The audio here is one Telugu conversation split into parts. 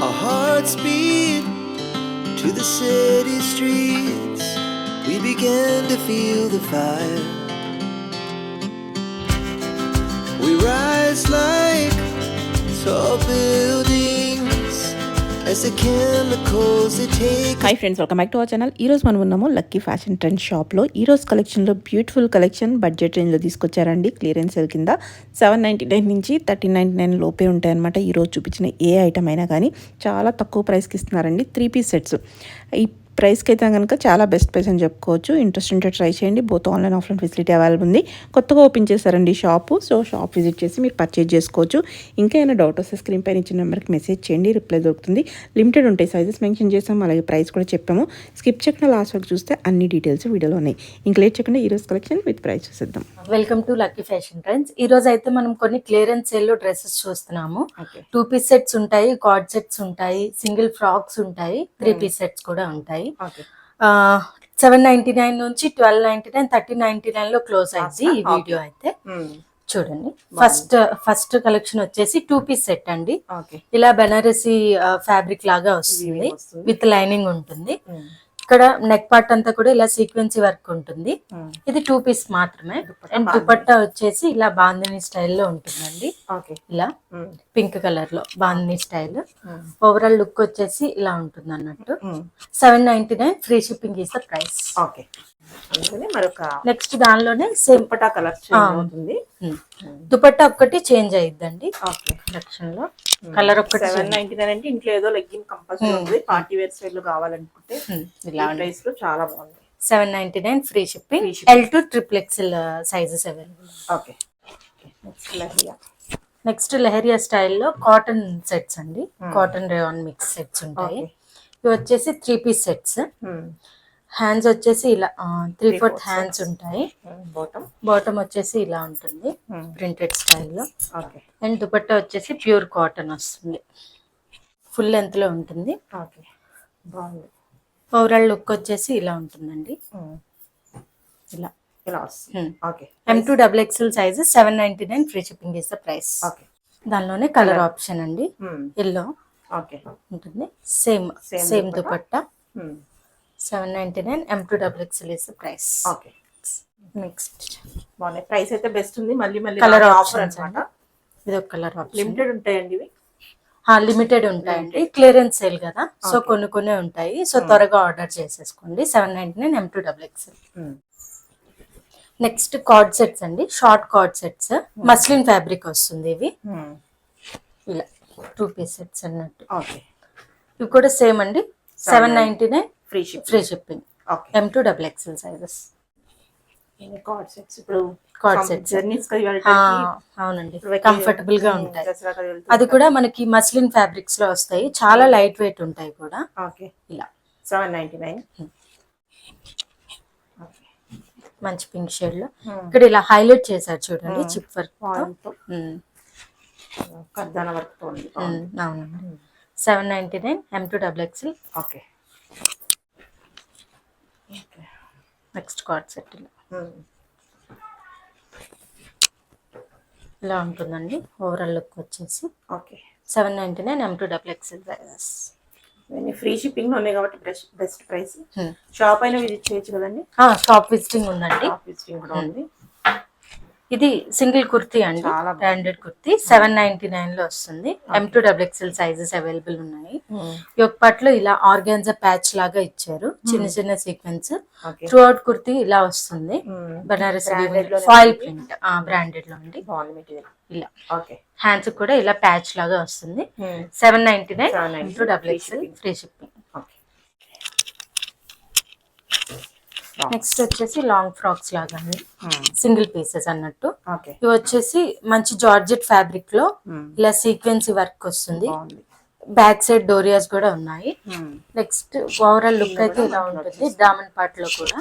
Our hearts beat to the city streets. We began to feel the fire. We rise like tall buildings as the chemicals they take. Hi friends, welcome back to our channel. ఈరోజు మనం ఉన్నాము లక్కీ ఫ్యాషన్ ట్రెండ్ షాప్లో. ఈరోజు కలెక్షన్లో బ్యూటిఫుల్ కలెక్షన్ బడ్జెట్ రేంజ్లో తీసుకొచ్చారండి. క్లియరెన్స్ సేల్ కింద 799 నుంచి 1399 లోపే ఉంటాయన్నమాట. ఈరోజు చూపించిన ఏ ఐటమ్ అయినా కానీ చాలా తక్కువ ప్రైస్కి ఇస్తున్నారండి. 3 పీస్ సెట్స్ ఈ ప్రైస్కి అయితే కనుక చాలా బెస్ట్ ప్రైస్ అని చెప్పుకోవచ్చు. ఇంట్రెస్ట్ ఉంటే ట్రై చేయండి. Both online offline facility available ఉంది. కొత్తగా ఓపెన్ చేశారండి షాపు. సో షాప్ విజిట్ చేసి మీరు పర్చేజ్ చేసుకోవచ్చు. ఇంకా ఏమైనా డౌట్ వస్తే స్క్రీన్ పైన ఇచ్చిన నెంబర్కి మెసేజ్ చేయండి, రిప్లై దొరుకుతుంది. లిమిటెడ్ ఉంటాయి, సైజెస్ మెన్షన్ చేసాము, అలాగే ప్రైస్ కూడా చెప్పాము. స్కిప్ చేయకుండా లాస్ట్ వరకు చూస్తే అన్ని డీటెయిల్స్ వీడియోలో ఉన్నాయి. ఇంకా లేట్ చేయకుండా ఈరోజు కలెక్షన్ విత్ ప్రైస్ చూసేద్దాం. Welcome to lucky fashion trends. ఈ రోజు అయితే మనం కొన్ని క్లియరెన్స్ సేల్ లో డ్రెస్సెస్ చూస్తున్నాము. 2 పీస్ సెట్స్ ఉంటాయి, కార్డ్ సెట్స్ ఉంటాయి, సింగిల్ ఫ్రాక్స్ ఉంటాయి, 3 పీస్ సెట్స్ కూడా ఉంటాయి. 799 నుంచి 1299, 1399 లో క్లోజ్ అయింది ఈ వీడియో అయితే. చూడండి, ఫస్ట్ కలెక్షన్ వచ్చేసి 2 పీస్ సెట్ అండి. ఇలా బెనారసీ ఫ్యాబ్రిక్ లాగా వస్తుంది, విత్ లైనింగ్ ఉంటుంది. ఇక్కడ నెక్ పార్ట్ అంతా కూడా ఇలా సీక్వెన్సీ వర్క్ ఉంటుంది. ఇది 2 పీస్ మాత్రమే. అండ్ దుపట్టా వచ్చేసి ఇలా బాందిని స్టైల్లో ఉంటుందండి. ఇలా పింక్ కలర్ లో బాందిని స్టైల్. ఓవరాల్ లుక్ వచ్చేసి ఇలా ఉంటుంది అన్నట్టు. 799 free shipping is the price. Next దానిలోనే సేమ్ దుపట్టా కలెక్షన్ ఉంటుంది. దుపట్టా ఒక్కటి చేంజ్ అయ్యిద్దండి కలెక్షన్ లో. కలర్ ఒక్కటి 799 అంటే ఇంట్లో ఏదో లెగ్గిన్ కంపల్సరీ ఉంటుంది. పార్టీ వేర్ స్టైల్ లో కావాలనుకుంటే ఇలా ప్రైస్ లో చాలా బాగుంది. 799 free shipping. L to XXL sizes available. Okay, next leheriya స్టైల్లో కాటన్ సెట్స్ అండి. కాటన్ రేయాన్ మిక్స్ సెట్స్ ఉంటాయి. ఇవి వచ్చేసి 3 పీస్ సెట్స్. హ్యాండ్స్ వచ్చేసి ఇలా 3/4 హ్యాండ్స్ ఉంటాయి. బాటమ్ వచ్చేసి ఇలా ఉంటుంది ప్రింటెడ్ స్టైల్లో. అండ్ దుపట్టా వచ్చేసి ప్యూర్ కాటన్ వస్తుంది, ఫుల్ లెంత్ లో ఉంటుంది. ఓవరాల్ లుక్ వచ్చేసి ఇలా ఉంటుందండి. ఇలా M2XXL size 799 free shipping is the price. దానిలోనే కలర్ ఆప్షన్ అండి, ఎల్లో ఉంటుంది. Same dupatta 799 M2XXL is the price. Next బాగున్నాయి, ప్రైస్ అయితే బెస్ట్ ఉంది. మళ్ళీ కలర్ ఆప్షన్ అన్నమాట. ఇది ఒక కలర్ ఆప్షన్. లిమిటెడ్ ఉంటాయండి ఇవి. లిమిటెడ్ ఉంటాయండి, క్లియరెన్స్ సేల్ కదా. సో కొన్ని ఉంటాయి. సో త్వరగా ఆర్డర్ చేసేసుకోండి. 799 M2XXL. నెక్స్ట్ కార్డ్ సెట్స్ అండి, short card sets. Muslin fabric వస్తుంది ఇవి. ఇలా 2 పీస్ సెట్స్ అన్నట్టు. ఇవి కూడా సేమ్ అండి, 799 free shipping. M2XXL sizes. Card sets ఇప్పుడు అవునండి, కంఫర్టబుల్ గా ఉంటాయి. అది కూడా మనకి మస్లిన్ ఫ్యాబ్రిక్స్ లో వస్తాయి, చాలా లైట్ వెయిట్ ఉంటాయి కూడా. ఇలా 799. మంచి పింక్ షేడ్ లో ఇక్కడ ఇలా హైలైట్ చేశారు చూడండి, చిప్ వర్క్. అవునండి, 799 M2XXL. నెక్స్ట్ కార్డ్ సెట్ ఇలా ఉంటుందండి. ఓవరాల్ లుక్ వచ్చేసి 799 M2XXL సైజెస్. ఫ్రీ షిప్పింగ్ ఉన్నాయి కాబట్టి బెస్ట్ ప్రైస్. షాప్ అయినా విజిట్ చేయొచ్చు కదండి. షాప్ విజిటింగ్ ఉందండి. విజిటింగ్ కూడా ఉంది. ఇది సింగిల్ కుర్తీ అండి, బ్రాండెడ్ కుర్తీ. 799 లో వస్తుంది. M2XXL సైజెస్ అవైలబుల్ ఉన్నాయి. ఈ ఒక పట్లో ఇలా ఆర్గాన్జా ప్యాచ్ లాగా ఇచ్చారు, చిన్న సీక్వెన్స్. త్రూ అవుట్ కుర్తీ ఇలా వస్తుంది. బనారస్ ఫాయిల్ ప్రింట్, బ్రాండెడ్ లో అండి. ఇలా హ్యాండ్స్ కూడా ఇలా ప్యాచ్ లాగా వస్తుంది. 799 M2XXL ఫ్రీ షిప్పింగ్. నెక్స్ట్ వచ్చేసి లాంగ్ ఫ్రాక్స్ లాగా సింగిల్ పీసెస్ అన్నట్టు. ఇవి వచ్చేసి మంచి జార్జెట్ ఫ్యాబ్రిక్ లో ఇలా సీక్వెన్సీ వర్క్ వస్తుంది. బ్యాక్ సైడ్ డోరియాస్ కూడా ఉన్నాయి. నెక్స్ట్ ఓవరాల్ లుక్ అయితే ఇలా ఉంటుంది. దామన్ పార్ట్ లో కూడా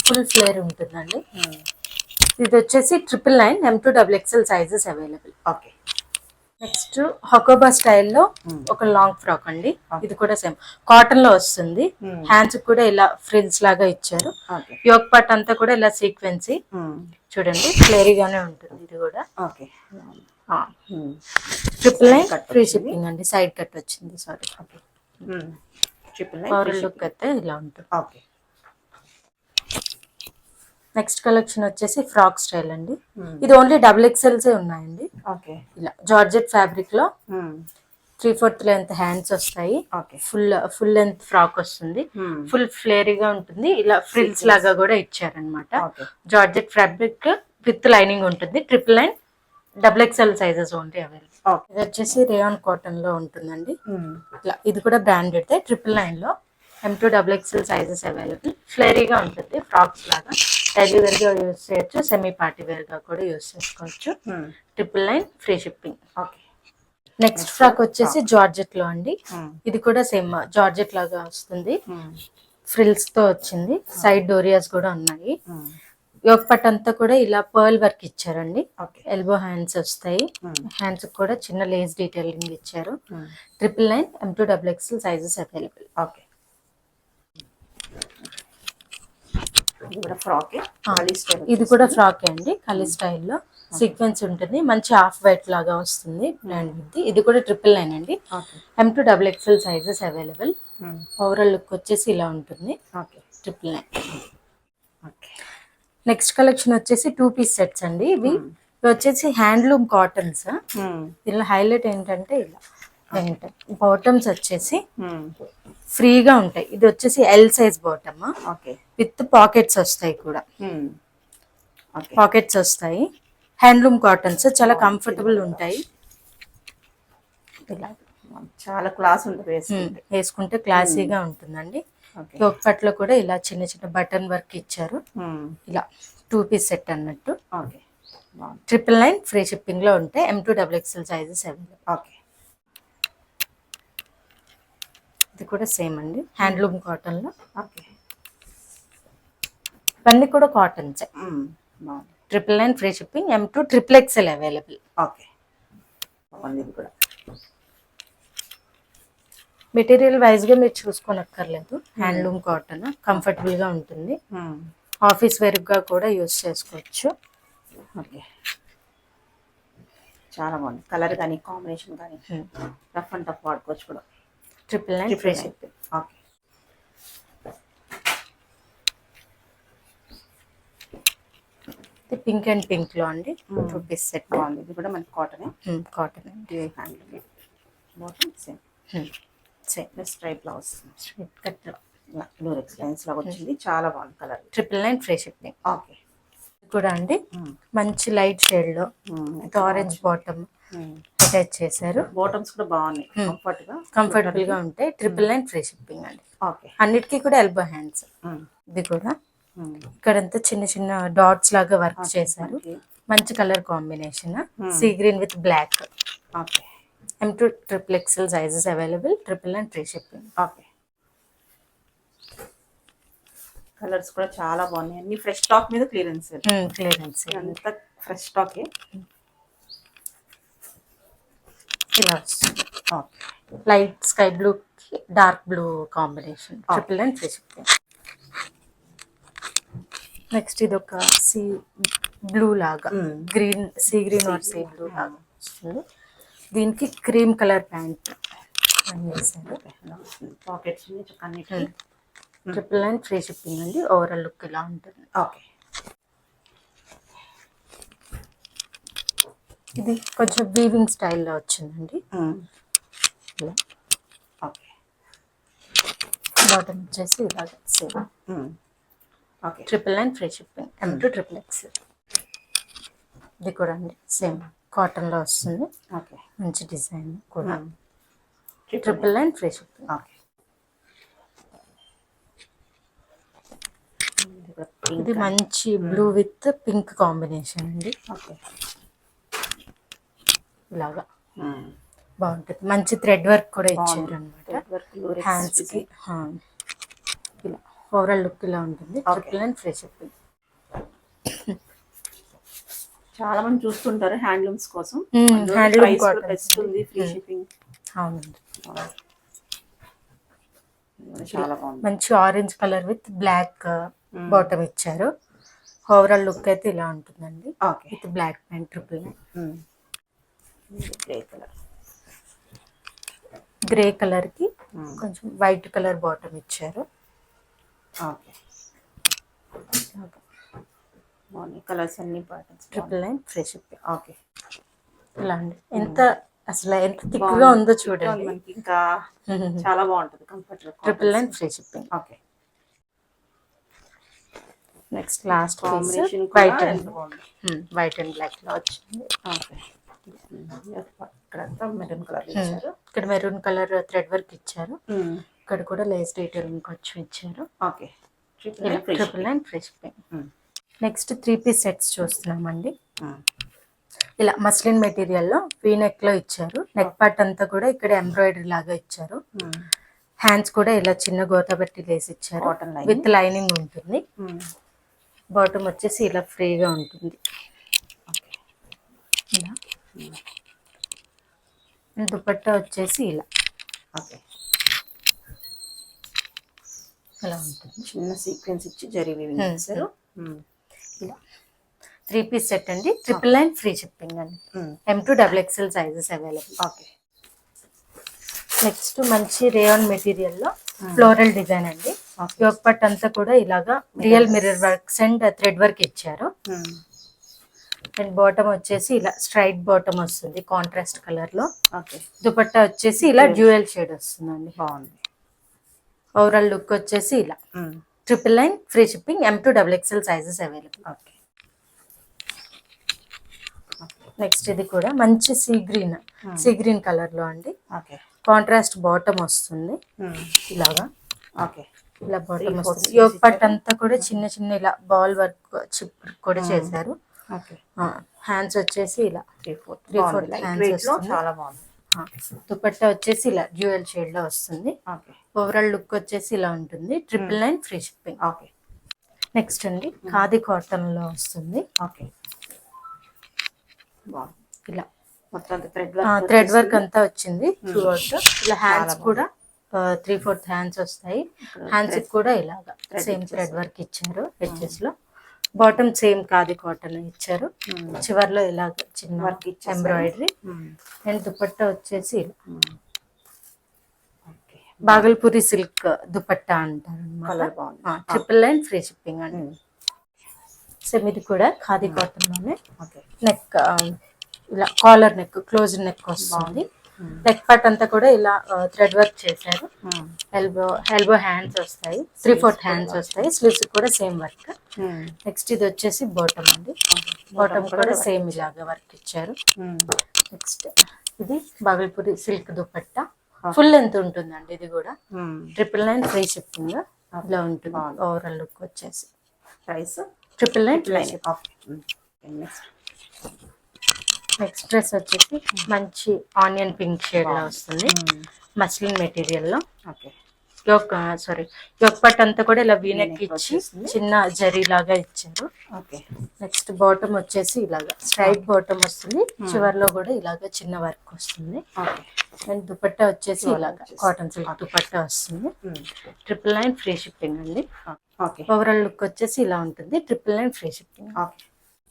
ఫుల్ ఫ్లేర్ ఉంటుందండి. ఇది వచ్చేసి 999 M2XXL sizes available. Next Hakoba స్టైల్లో ఒక లాంగ్ ఫ్రాక్ అండి. ఇది కూడా సేమ్ కాటన్ లో వస్తుంది. హ్యాండ్స్ కూడా ఇలా ఫ్రిల్స్ లాగా ఇచ్చారు. యోక్ పార్ట్ అంతా కూడా ఇలా సీక్వెన్సీ చూడండి, క్లియర్ గానే ఉంటుంది. ఇది కూడా ట్రిపుల్ నైన్ cut ఫ్రీ వచ్చింది. షిప్పింగ్ అండి. సైడ్ కట్ వచ్చింది, సారీ. ఓవరాల్ లుక్ అయితే ఇలా ఉంటుంది. ఓకే. నెక్స్ట్ కలెక్షన్ వచ్చేసి ఫ్రాక్ స్టైల్ అండి. ఇది ఓన్లీ డబుల్ ఎక్సెల్సే ఉన్నాయండి. ఓకే. ఇలా జార్జెట్ ఫ్యాబ్రిక్ లో 3/4 లెంత్ హ్యాండ్స్ వస్తాయి. ఓకే. ఫుల్ లెంత్ ఫ్రాక్ వస్తుంది. ఫుల్ ఫ్లేరీగా ఉంటుంది. ఇలా ఫ్రిల్స్ లాగా కూడా ఇచ్చారనమాట. జార్జెట్ ఫ్యాబ్రిక్ విత్ లైనింగ్ ఉంటుంది. 999 double XL sizes only available. ఇది వచ్చేసి రేయాన్ కాటన్ లో ఉంటుందండి. ఇట్లా ఇది కూడా బ్రాండెడ్ 999 లో M2 double XL sizes available. ఫ్లేరీగా ఉంటుంది, ఫ్రాక్స్ లాగా. డైలీ వేర్ గా యూస్ చేయొచ్చు, సెమీ పార్టీ వేర్ గా కూడా యూస్ చేసుకోవచ్చు. 999 free shipping. Okay. Next frock వచ్చేసి జార్జెట్ లో అండి. ఇది కూడా సేమ్ జార్జెట్ లాగా వస్తుంది. ఫ్రిల్స్ తో వచ్చింది. సైడ్ డోరియాస్ కూడా ఉన్నాయి. యోక్ పట్ అంతా కూడా ఇలా పర్ల్ వర్క్ ఇచ్చారండి. ఎల్బో హ్యాండ్స్ వస్తాయి. హ్యాండ్స్ కూడా చిన్న లేస్ డీటెయిలింగ్ ఇచ్చారు. 999 M2 double XL sizes available. Okay. ఇది కూడా ఫ్రాక్ అండి. కలీ స్టైల్లో సీక్వెన్స్ ఉంటుంది. మంచి హాఫ్ వైట్ లాగా వస్తుంది. ఇది కూడా 999 అండి. M2 double XL sizes available. Overall look వచ్చేసి ఇలా ఉంటుంది. 999. నెక్స్ట్ కలెక్షన్ వచ్చేసి 2 పీస్ సెట్స్ అండి. ఇవి వచ్చేసి హ్యాండ్లూమ్ కాటన్స్. దీనిలో హైలైట్ ఏంటంటే ఇలా బాటమ్స్ వచ్చేసి ఫ్రీగా ఉంటాయి. ఇది వచ్చేసి L size bottom with pockets వస్తాయి కూడా. పాకెట్స్ వస్తాయి. హ్యాండ్లూమ్ కాటన్స్ చాలా కంఫర్టబుల్ ఉంటాయి. ఇలా చాలా క్లాస్ ఉంటుంది, వేసుకుంటే క్లాసీగా ఉంటుందండి. ఒకట్లో కూడా ఇలా చిన్న చిన్న బటన్ వర్క్ ఇచ్చారు. ఇలా 2 పీస్ సెట్ అన్నట్టు. 999 ఫ్రీ షిప్పింగ్ లో ఉంటాయి. M2 double XL sizes available. Okay. ఇది కూడా సేమ్ అండి, హ్యాండ్లూమ్ కాటన్ లో. ఓకే. ఇవన్నీ కూడా cottons. 999 free shipping. M2 triple XL available. Okay. ఇది కూడా మెటీరియల్ వైజ్ గా మీరు చూసుకోనక్కర్లేదు. హ్యాండ్లూమ్ కాటన్ కంఫర్టబుల్ గా ఉంటుంది. ఆఫీస్ వేర్ గా కూడా యూస్ చేసుకోవచ్చు. ఓకే. చాలా బాగుంది. కలర్ కానీ కాంబినేషన్ కానీ రఫ్ అండ్ టఫ్ వాడుకోవచ్చు కూడా. 999 ఫ్రీ షిప్పింగ్. ఓకే. ఇది పింక్ అండ్ పింక్ లో అండి. 2 పీస్ సెట్ బాగుంది. ఇది కూడా మనకి కాటన్. కాటన్ అండి. హ్యాండ్లూమ్ బాటమ్ సేమ్ స్ట్రైప్ లా వస్తుంది. స్ట్రైట్ కట్ లో లూరెక్స్ లైన్స్ లాగా వచ్చింది. చాలా బాగుంది కలర్. 999 free shipping. ఓకే. కూడా అండి మంచి లైట్ షేడ్ లో ఆరెంజ్ బాటమ్ అటాచ్ చేశారు. బాటమ్స్ కూడా బాగున్నాయి, కంఫర్టబుల్ గా ఉంటాయి. 999 ఫ్రీ షిప్పింగ్ అండి. ఓకే. అన్నిటికీ కూడా ఎల్బో హ్యాండ్స్. ఇది కూడా ఇక్కడంతా చిన్న చిన్న డాట్స్ లాగా వర్క్ చేశారు. మంచి colour combination, sea green with black. Okay. M2 triple XL sizes available. 999 free shipping. Okay. Colours కూడా చాలా బాగున్నాయి. అన్ని ఫ్రెష్ స్టాక్ మీద క్లియరెన్స్. అంతా ఫ్రెష్ స్టాక్. ఇలా లైట్ స్కై బ్లూ కి dark blue combination. 999 free shipping. Next ఇది ఒక సీ బ్లూ లాగా green, sea green or sea blue లాగా వస్తుంది. దీనికి క్రీమ్ కలర్ ప్యాంట్ వేసారు. పాకెట్స్ 999 ఫ్రీ షిప్పింగ్ అండి. ఓవరాల్ లుక్ ఇలా ఉంటుంది. ఓకే. ఇది కొంచెం వీవింగ్ స్టైల్లో వచ్చిందండి. ఓకే. బాటమ్ వచ్చేసి ఇలాగ same. Okay. 999 free shipping. M2 triple XL. ఇది కూడా అండి సేమ్ కాటన్ లో వస్తుంది. ఓకే. మంచి డిజైన్ కూడా. 999 ఫ్రీ షిప్పింగ్. ఓకే. ఇది మంచి బ్లూ విత్ పింక్ కాంబినేషన్ అండి. ఓకే. ఇలాగా బాగుంటుంది. మంచి థ్రెడ్ వర్క్ కూడా ఇచ్చారు అనమాట హ్యాండ్స్ కి. ఇలా ఓవరాల్ లుక్ ఇలా ఉంటుంది. 999 ఫ్రీ షిప్పింగ్. చాలా మంది చూస్తుంటారు హ్యాండ్లూమ్స్ కోసం. హ్యాండ్లూమ్ బెస్ట్ ఉంది, ఫ్రీ షిప్పింగ్. అవునండి. చాలా బాగుంది. మంచి orange colour with black bottom ఇచ్చారు. ఓవరాల్ లుక్ అయితే ఇలా ఉంటుందండి. With black pant 999. Grey colour. Grey colour కి కొంచెం వైట్ కలర్ బాటమ్ ఇచ్చారు. ఓకే, బాగున్నాయి కలర్స్ అన్ని ప్యాటర్న్స్. 999 free shipping. ఓకే, ఇలా అండి. అసలు ఎంత థిక్గా ఉందో చూడండి. మనకి ఇంకా చాలా బాగుంటుంది, comfortable. 999 free shipping. Okay, next last combination white and black లో వచ్చింది. ఓకే, ఇక్కడంతా మెరూన్ కలర్ ఇచ్చారు. ఇక్కడ మెరూన్ కలర్ థ్రెడ్ వర్క్ ఇచ్చారు. ఇక్కడ కూడా లేస్ డీటెయిలింగ్ కొంచెం ఇచ్చారు. Okay, 999 free shipping. Next 3 piece sets చూస్తున్నామండి. ఇలా మస్లిన్ మెటీరియల్లో వీ నెక్ లో ఇచ్చారు. నెక్ పార్ట్ అంతా కూడా ఇక్కడ ఎంబ్రాయిడరీ లాగా ఇచ్చారు. హ్యాండ్స్ కూడా ఇలా చిన్న గోతాబెట్టి లేసి ఇచ్చారు. విత్ లైనింగ్ ఉంటుంది. బాటమ్ వచ్చేసి ఇలా ఫ్రీగా ఉంటుంది. ఇలా దుపట్టా వచ్చేసి ఇలా ఓకే, ఇలా ఉంటుంది. చిన్న సీక్వెన్స్ ఇచ్చి జరీ వీవింగ్ చేశారు. ఇలా 3 పీస్ సెట్ అండి. 999 ఫ్రీ షిప్పింగ్ అండి. M2 XXL sizes available. Okay, next మంచి రేయాన్ మెటీరియల్ లో ఫ్లోరల్ డిజైన్ అండి. యోక్ పట్ అంతా కూడా ఇలాగా real mirror works and thread work ఇచ్చారు. అండ్ బాటమ్ వచ్చేసి ఇలా స్ట్రైట్ బాటమ్ వస్తుంది కాంట్రాస్ట్ కలర్ లో. ఓకే, దుపట్టా వచ్చేసి ఇలా డ్యూయల్ షేడ్ వస్తుందండి. బాగుంది. ఓవరాల్ లుక్ వచ్చేసి ఇలా 999 free shipping. M2 XXL sizes available. Okay, next ఇది కూడా మంచి సీ గ్రీన్ కలర్ లో అండి. ఓకే, కాంట్రాస్ట్ బాటమ్ వస్తుంది ఇలాగా. ఓకే, ఇలా బాటమ్ వస్తుంది. యోక్ పట్ అంతా కూడా చిన్న చిన్న ఇలా బాల్ వర్క్ చిప్ కూడా చేశారు. ఓకే, హ్యాండ్స్ వచ్చేసి ఇలా 3/4 హ్యాండ్స్ వస్తుంది. చాలా బాగుంది. దుపట్టా వచ్చేసి ఇలా డ్యూయల్ షేడ్ లో వస్తుంది. ఓకే, ఓవరాల్ లుక్ వచ్చేసి ఇలా ఉంటుంది. 999 ఫ్రీ షిప్పింగ్. ఓకే, నెక్స్ట్ అండి ఖాదీ కాటన్ లో వస్తుంది. ఓకే, బాగుంది. ఇలా మొత్తం థ్రెడ్ వర్క్ అంతా వచ్చింది త్రూఅవుట్. ఇలా హ్యాండ్స్ కూడా 3/4 హ్యాండ్స్ వస్తాయి. హ్యాండ్స్ కూడా ఇలాగా సేమ్ థ్రెడ్ వర్క్ ఇచ్చారు. ఎడ్జెస్ లో బాటమ్ సేమ్ ఖాదీ కాటన్ ఇచ్చారు. చివర్లో ఇలాగ చిన్న వర్క్ ఎంబ్రాయిడరీ. అండ్ దుపట్టా వచ్చేసి ఇలా బాగల్పూరి సిల్క్ దుపట్టా అంటారు అన్నమాట. 999 ఫ్రీ షిప్పింగ్ అండి. సేమ్ ఇది కూడా ఖాదీ కాటన్ లోనే. నెక్ ఇలా కాలర్ నెక్, క్లోజ్ నెక్ వస్తుంది. నెక్ పార్ట్ అంతా కూడా ఇలా థ్రెడ్ వర్క్ చేశారు. ఎల్బో హ్యాండ్స్ వస్తాయి. 3/4 హ్యాండ్స్ వస్తాయి. స్లీవ్స్ కూడా సేమ్ వర్క్. నెక్స్ట్ ఇది వచ్చేసి బాటమ్ అండి. బాటమ్ కూడా సేమ్ ఇలాగా వర్క్ ఇచ్చారు. నెక్స్ట్ ఇది Bhagalpuri silk dupatta. Full length ఉంటుందండి. ఇది కూడా 999 ఫ్రీ షిప్పింగ్. ఇలా ఉంటుంది ఓవరాల్ లుక్ వచ్చేసి. ప్రైస్ 999. నెక్స్ట్ డ్రెస్ వచ్చేసి మంచి ఆనియన్ పింక్ షేడ్ లో వస్తుంది. మస్లిన్ మెటీరియల్ లో. ఓకే, యోక్ పట్ అంతా కూడా ఇలా వీనెక్ ఇచ్చి చిన్న జరీ లాగా ఇచ్చారు. ఓకే, నెక్స్ట్ బాటమ్ వచ్చేసి ఇలాగా స్ట్రైట్ బాటమ్ వస్తుంది. చివర్లో కూడా ఇలాగా చిన్న వర్క్ వస్తుంది. అండ్ దుపట్టా వచ్చేసి ఇలాగా కాటన్ సిల్క్ దుపట్టా వస్తుంది. 999 ఫ్రీ షిప్పింగ్ అండి. ఓవరాల్ లుక్ వచ్చేసి ఇలా ఉంటుంది. 999 ఫ్రీ షిప్పింగ్.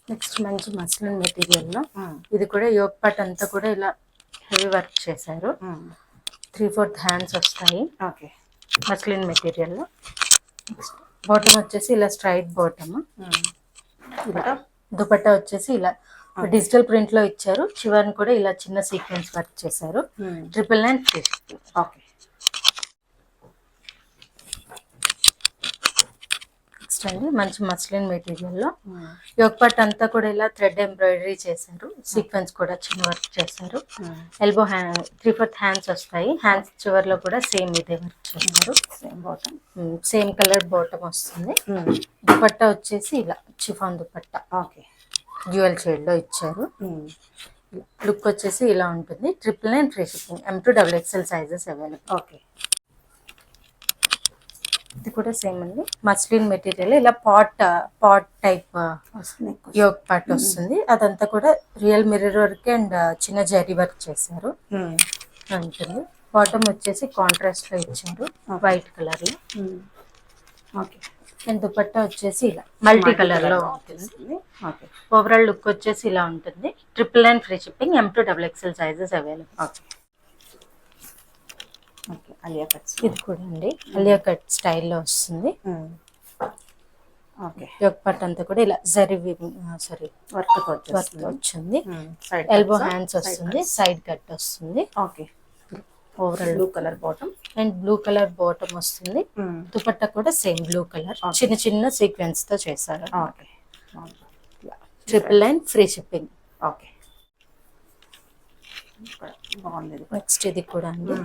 నెక్స్ట్ మంచి మస్లిన్ మెటీరియల్ లో ఇది కూడా యోక్ పట్ అంతా కూడా ఇలా హెవీ వర్క్ చేశారు. 3/4 హ్యాండ్స్ వస్తాయి. ఓకే, మస్లిన్ మెటీరియల్ లో. బాటమ్ వచ్చేసి ఇలా స్ట్రైట్ బాటమ్. ఇలా దుపట్టా వచ్చేసి ఇలా డిజిటల్ ప్రింట్ లో ఇచ్చారు. చివరిని కూడా ఇలా చిన్న సీక్వెన్స్ వర్క్ చేశారు. 999 ఫ్రీ షిప్పింగ్. ఓకే, అండి మంచి మస్లిన్ మెటీరియల్ లో యోక్ పట్ అంతా కూడా ఇలా థ్రెడ్ ఎంబ్రాయిడరీ చేశారు. సీక్వెన్స్ కూడా చిన్న వర్క్ చేశారు. ఎల్బో 3/4 హ్యాండ్స్ వస్తాయి. హ్యాండ్స్ చివర్లో కూడా సేమ్ ఇదే వర్క్ చేశారు. సేమ్ కలర్ బాటమ్ వస్తుంది. దుపట్టా వచ్చేసి ఇలా chiffon dupatta. Okay, dual shade లో ఇచ్చారు. లుక్ వచ్చేసి ఇలా ఉంటుంది. 999 free shipping. M2 XXL sizes available. Okay, ఇది కూడా సేమ్ అండి. మస్లిన్ మెటీరియల్ ఇలా పాట్ టైప్ యోక్ పార్ట్ వస్తుంది. అదంతా కూడా రియల్ మిర్రర్ వర్క్ అండ్ చిన్న జరీ వర్క్ చేశారు. ఉంటుంది. బాటమ్ వచ్చేసి కాంట్రాస్ట్ లో ఇచ్చారు వైట్ కలర్ లో. ఓకే, అండ్ దుపట్టా వచ్చేసి ఇలా మల్టీ కలర్ లో ఉంటుంది. ఓకే. ఓవరాల్ లుక్ వచ్చేసి ఇలా ఉంటుంది. 999 free shipping. M2 XXL sizes available. Okay. Okay. Alia cuts. ఇది కూడా అండి అలియా కట్ స్టైల్లో వస్తుంది. ఓకే. యోక్ పట్ అంతా కూడా ఇలా జరీ సారీ వర్క్ వచ్చింది. ఎల్బో హ్యాండ్స్ వస్తుంది. సైడ్ కట్ వస్తుంది. Okay. Overall blue colour bottom and blue colour bottom వస్తుంది. దుపట్టా కూడా సేమ్ బ్లూ కలర్ చిన్న చిన్న సీక్వెన్స్ తో చేశారు. ఓకే. 999 free shipping. ఓకే. బాగుంది. నెక్స్ట్ ఇది కూడా అండి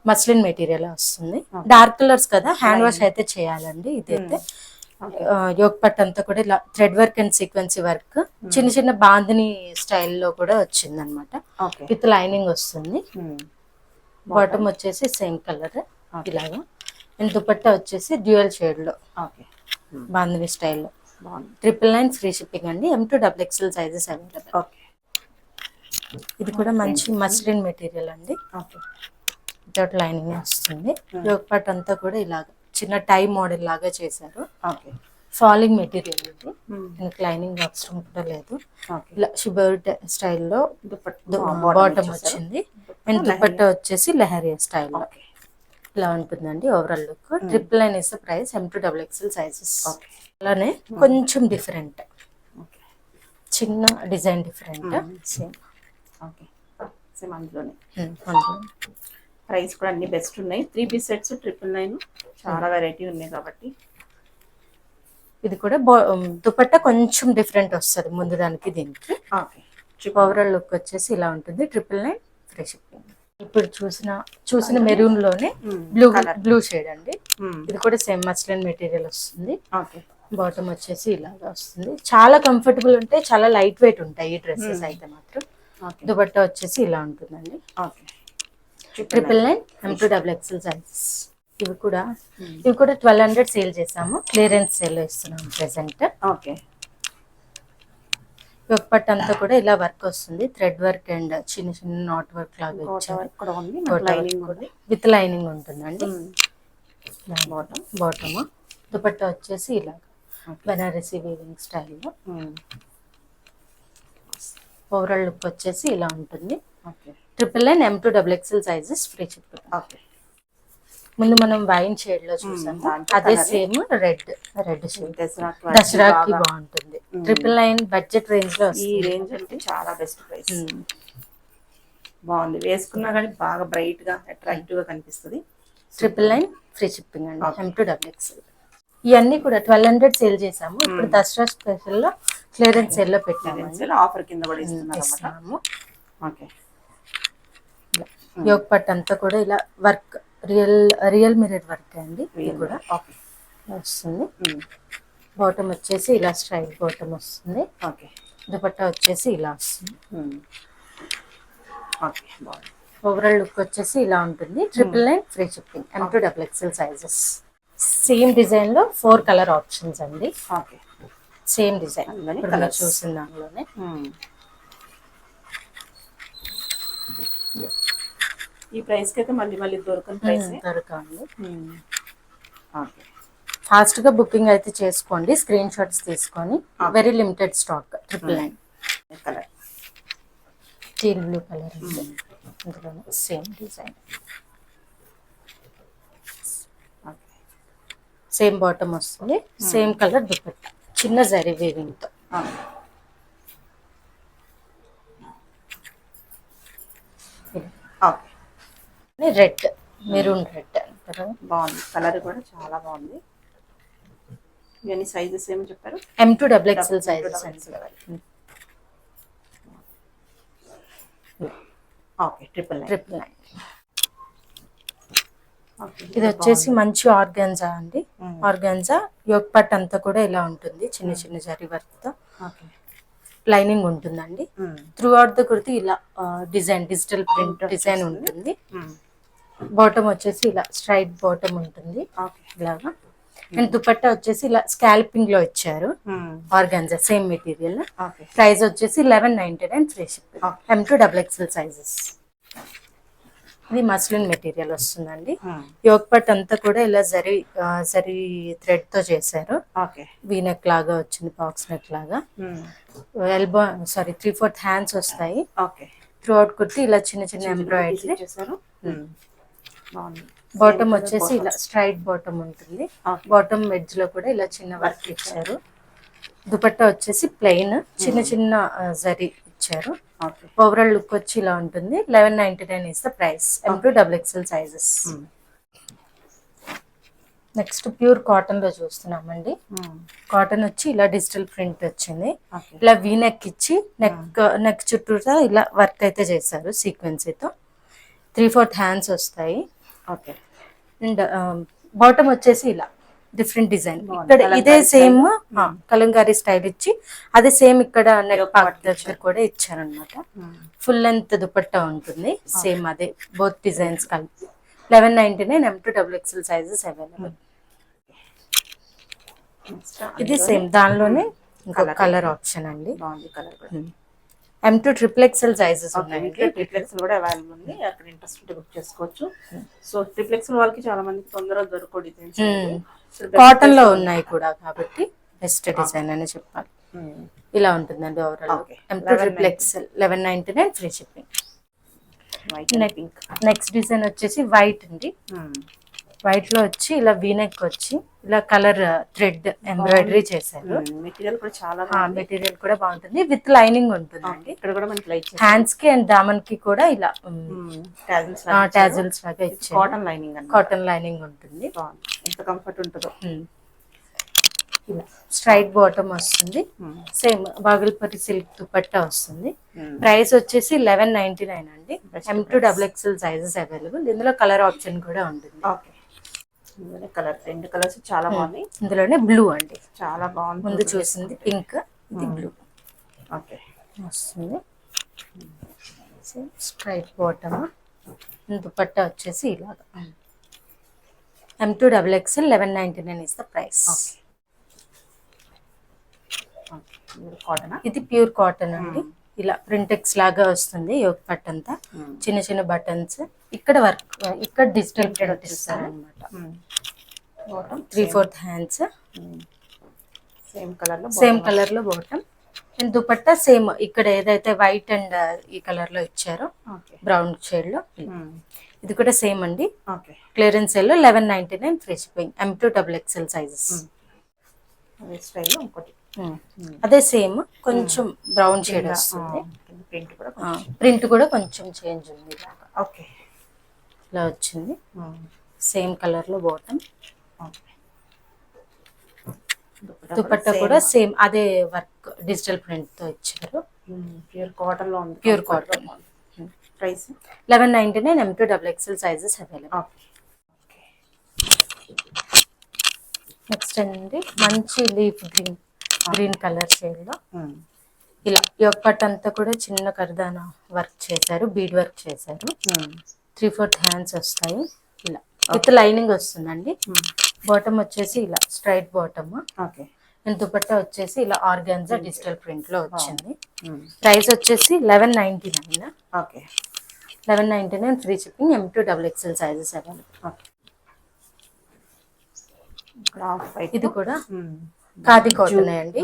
మస్లిన్ మెటీరియల్ వస్తుంది. డార్క్ కలర్స్ కదా, హ్యాండ్ వాష్ అయితే చేయాలండి. ఇదైతే యోక్ పట్ అంతా కూడా ఇలా థ్రెడ్ వర్క్ అండ్ సీక్వెన్సీ వర్క్ చిన్న చిన్న బాందిని స్టైల్లో కూడా వచ్చింది అనమాట. విత్ లైనింగ్ వస్తుంది. బాటమ్ వచ్చేసి సేమ్ కలర్ ఇలాగా. అండ్ దుపట్టా వచ్చేసి డ్యూయల్ షేడ్ లో బాందిని స్టైల్లో. 999 ఫ్రీ షిప్పింగ్ అండి. M2 XXL sizes available. ఇది కూడా మంచి మస్లిన్ మెటీరియల్ అండి. వితౌట్ లైనింగ్ వస్తుంది. యోక్ పట్ అంతా కూడా ఇలాగా చిన్న టై మోడల్ లాగా చేశారు. ఫాలింగ్ మెటీరియల్ ఇది. దీనికి లైనింగ్ అవసరం కూడా లేదు. ఇలా షిబర్ స్టైల్లో బాటమ్ వచ్చింది. అండ్ దుపట్టా వచ్చేసి లెహరియా స్టైల్లో ఇలా ఉంటుందండి. Overall look 999 is the price. M2 XXL sizes. అలానే కొంచెం డిఫరెంట్ చిన్న design different same. Okay. Same అందులోనే ప్రైస్ కూడా అన్ని బెస్ట్ ఉన్నాయి. 3 పీస్ సెట్స్ 999 చాలా వెరైటీ ఉన్నాయి కాబట్టి. ఇది కూడా దుపట్టా కొంచెం డిఫరెంట్ వస్తుంది ముందు దానికి దీనికి. ఓకే. ఓవరాల్ లుక్ వచ్చేసి ఇలా ఉంటుంది. 999 ఫ్రీ షిప్పింగ్. ఇప్పుడు చూసిన మెరూన్ లోనే బ్లూ షేడ్ అండి. ఇది కూడా సేమ్ మస్లిన్ మెటీరియల్ వస్తుంది. ఓకే. బాటమ్ వచ్చేసి ఇలాగా వస్తుంది. చాలా కంఫర్టబుల్ ఉంటాయి, చాలా లైట్ వెయిట్ ఉంటాయి ఈ డ్రెస్సెస్ అయితే మాత్రం. దుపట్టా వచ్చేసి ఇలా ఉంటుందండి. 999 M2 XXL సైజెస్. ఇవి కూడా 1200 సేల్ చేసాము. క్లియరెన్స్ సేల్ ఇస్తున్నాం ప్రెసెంట్. ఓకే. యోక్ పట్ అంతా కూడా ఇలా వర్క్ వస్తుంది. థ్రెడ్ వర్క్ అండ్ చిన్న చిన్న నాట్ వర్క్ లాగా విత్ లైనింగ్ ఉంటుందండి. బాటమ్ దుపట్టా వచ్చేసి ఇలా బనారసి వీవింగ్ స్టైల్లో. ఓవరాల్ లుక్ వచ్చేసి ఇలా ఉంటుంది. 999 M2 XXL sizes free shipping. ముందు మనం వైన్ షేడ్ లో చూసాము, అదే సేమ్ రెడ్ షేడ్ దసరాకి బాగుంటుంది. 999 బడ్జెట్ రేంజ్ లో. ఈ రేంజ్ అంటే చాలా బెస్ట్ ప్రైస్. బాగుంది. వేసుకున్నా కానీ బాగా బ్రైట్ గా అట్రాక్టివ్ గా కనిపిస్తుంది. 999 ఫ్రీ షిప్పింగ్ అండి. M2 XXL. ఇవన్నీ కూడా 1200 సేల్ చేసాము. ఇప్పుడు దసరా స్పెషల్ లో క్లియరెన్స్ సేల్ లో పెట్టాము. ఆఫర్ కింద కూడా ఇస్తున్నాము. ఓకే. యోక్ పట్ అంతా కూడా ఇలా వర్క్ రియల్ మిర్రర్ వర్క్ అండి. ఇది కూడా వస్తుంది. బాటమ్ వచ్చేసి ఇలా స్ట్రైట్ బాటమ్ వస్తుంది. ఓకే. దుపట్టా వచ్చేసి ఇలా వస్తుంది. ఓకే. ఓవరాల్ లుక్ వచ్చేసి ఇలా ఉంటుంది. 999 free shipping. M2 XXL sizes. Same design లో 4 కలర్ ఆప్షన్స్ అండి. ఓకే. సేమ్ డిజైన్ చూసిన దానిలోనే. ఈ ప్రైస్ కి అయితే మళ్ళీ దొరకని ప్రైస్ దొరకండి. ఫాస్ట్ గా బుకింగ్ అయితే చేసుకోండి. స్క్రీన్ షాట్స్ తీసుకొని. Very limited stock. 999 colour teal blue colour అందులోనే సేమ్ డిజైన్. సేమ్ బాటమ్ వస్తుంది. సేమ్ కలర్ దుపట్టా చిన్న జరీ వీవింగ్ తో. రెడ్ మెరూన్ రెడ్ బాగుంది. కలర్ కూడా చాలా బాగుంది. ఇవన్నీ సైజెస్ ఏమో చెప్పారు? M2 XXL sizes. ఓకే. 999. ఇది వచ్చేసి మంచి ఆర్గాన్జా అండి. ఆర్గాన్జా యోక్ పట్ అంతా కూడా ఇలా ఉంటుంది. చిన్న చిన్న జరీ వర్క్ తో లైనింగ్ ఉంటుందండి. త్రూ అవుట్ ద కుర్తి ఇలా డిజిటల్ ప్రింట్ డిజైన్ ఉంటుంది. బాటమ్ వచ్చేసి ఇలా స్ట్రైట్ బాటమ్ ఉంటుంది ఇలాగా. అండ్ దుపట్టా వచ్చేసి ఇలా స్కాల్పింగ్ లో ఇచ్చారు. Organza same material. ప్రైస్ వచ్చేసి 1199 free shipping. M2 XXL sizes. ఇది మస్లిన్ మెటీరియల్ వస్తుందండి. యోగ్ పట్ అంతా కూడా ఇలా జరీ థ్రెడ్ తో చేశారు. వీనెక్ లాగా వచ్చింది, బాక్స్ నెక్ లాగా. ఎల్బో 3/4 హ్యాండ్స్ వస్తాయి. త్రూ అవుట్ కుర్తి ఇలా చిన్న చిన్న ఎంబ్రాయిడరీ చేశారు. బాటమ్ వచ్చేసి ఇలా స్ట్రైట్ బాటమ్ ఉంటుంది. బాటమ్ ఎడ్జ్ లో కూడా ఇలా చిన్న వర్క్ ఇచ్చారు. దుపట్టా వచ్చేసి ప్లెయిన్, చిన్న చిన్న జరీ ఇచ్చారు. ఓవరాల్ లుక్ వచ్చి ఇలా ఉంటుంది. 1199 is the price. M2XXL sizes. Next pure cotton లో చూస్తున్నామండి. కాటన్ వచ్చి ఇలా డిజిటల్ ప్రింట్ వచ్చింది. ఇలా వీనెక్ ఇచ్చి నెక్ చుట్టూతా ఇలా వర్క్ అయితే చేశారు సీక్వెన్సీతో. 3/4 హ్యాండ్స్ వస్తాయి. అండ్ బాటమ్ వచ్చేసి ఇలా డిఫరెంట్ డిజైన్. ఇక్కడ ఇదే సేమ్ కలంకారీ స్టైల్ ఇచ్చి అదే సేమ్ ఇక్కడ నెక్ పార్ట్ దగ్గర కూడా ఇచ్చారనమాట. ఫుల్ లెంత్ దుపట్టా ఉంటుంది. సేమ్ అదే బోత్ డిజైన్స్ కలిపి 1199. M2XXL sizes available. ఇది సేమ్ దానిలోనే ఇంకొక కలర్ ఆప్షన్ అండి. M2XXL సైజెస్ ఉన్నాయి. ట్రిప్లెక్స్ఎల్ కూడా అవైలబుల్ ఉంది. అక్కడ ఇంట్రెస్ట్ ఉంటే బుక్ చేసుకోవచ్చు. సో ట్రిప్లెక్స్ఎల్ వాళ్ళకి చాలా మందికి తొందరగా దొరకవు డిజైన్స్. కాటన్ లో ఉన్నాయి కూడా కాబట్టి బెస్ట్ డిజైన్ అని చెప్పాలి. ఇలా ఉంటుందండి overall. M2XXL 1199 free shipping. Next design వచ్చేసి వైట్ అండి. వైట్ లో వచ్చి ఇలా వీనెక్ వచ్చి ఇలా కలర్ థ్రెడ్ ఎంబ్రాయిడరీ చేశారు. మెటీరియల్ కూడా బాగుంటుంది. విత్ లైనింగ్ ఉంటుంది అండి. ఇక్కడ కూడా మనకి హ్యాండ్స్ కి అండ్ దామన్ కి కూడా ఇలా టాజిల్స్ లాగా ఇచ్చారు. కాటన్ లైనింగ్ ఉంటుంది. ఎంత కంఫర్ట్ ఉంటుందో. ఇలా స్ట్రైట్ బాటమ్ వస్తుంది. సేమ్ బాగల్పరి సిల్క్ దుపట్టా వస్తుంది. ప్రైస్ వచ్చేసి 1199 అండి. M2XXL sizes available. ఇందులో కలర్ ఆప్షన్ కూడా ఉంటుంది. కలర్ 2 కలర్స్ చాలా బాగున్నాయి. ఇందులోనే బ్లూ అండి, చాలా బాగుంది. ముందు చూసింది పింక్, ఇది బ్లూ వస్తుంది. స్ట్రైట్ బాటమ్, దుపట్టా వచ్చేసి ఇలాగా. M2XXL 1199 is the price. ఇది ప్యూర్ కాటన్ అండి. ఇలా ప్రింటెక్స్ లాగా వస్తుంది. యోగ్ పట్ అంతా చిన్న చిన్న బటన్స్. ఇక్కడ వర్క్, ఇక్కడ డిజిటల్ ప్రింట్ ఇస్తారు అనమాట. 3/4 హ్యాండ్స్, సేమ్ కలర్ లో బాటమ్. అండ్ దుపట్టా సేమ్ ఇక్కడ ఏదైతే వైట్ అండ్ ఈ కలర్ లో ఇచ్చారో బ్రౌన్ షేడ్ లో, ఇది కూడా సేమ్ అండి. క్లియరెన్స్ సేల్ లో 1199 ఫ్రీ షిప్పింగ్. M2XXL sizes. అదే సేమ్ కొంచెం బ్రౌన్ షేడ్ వస్తుంది. ప్రింట్ కూడా కొంచెం చేంజ్ ఉంది. ఇలా వచ్చింది. సేమ్ కలర్ లో బాటమ్. దుపట్టా కూడా సేమ్ అదే వర్క్ డిజిటల్ ప్రింట్ తో ఇచ్చారు. ప్యూర్ కాటన్ లో ఉంది. Pure cotton. Price 1199. M2XXL sizes available. Next అండి మంచి లీఫ్ గ్రీన్ కలర్ షేడ్ లో ఇలా యోగ్ పట్ అంతా కూడా చిన్న కర్దానా వర్క్ చేశారు, బీడ్ వర్క్ చేశారు. 3/4 హ్యాండ్స్ వస్తాయి. ఇలా విత్ లైనింగ్ వస్తుందండి. బాటమ్ వచ్చేసి ఇలా స్ట్రైట్ బాటమ్. దుపట్టా వచ్చేసి ఇలా ఆర్గాన్జా డిజిటల్ ప్రింట్ లో వచ్చింది. ప్రైస్ వచ్చేసి 1199. 1199 free shipping. M2XXL sizes available. ఇది కూడా ఖాదీ కాటన్ అండి.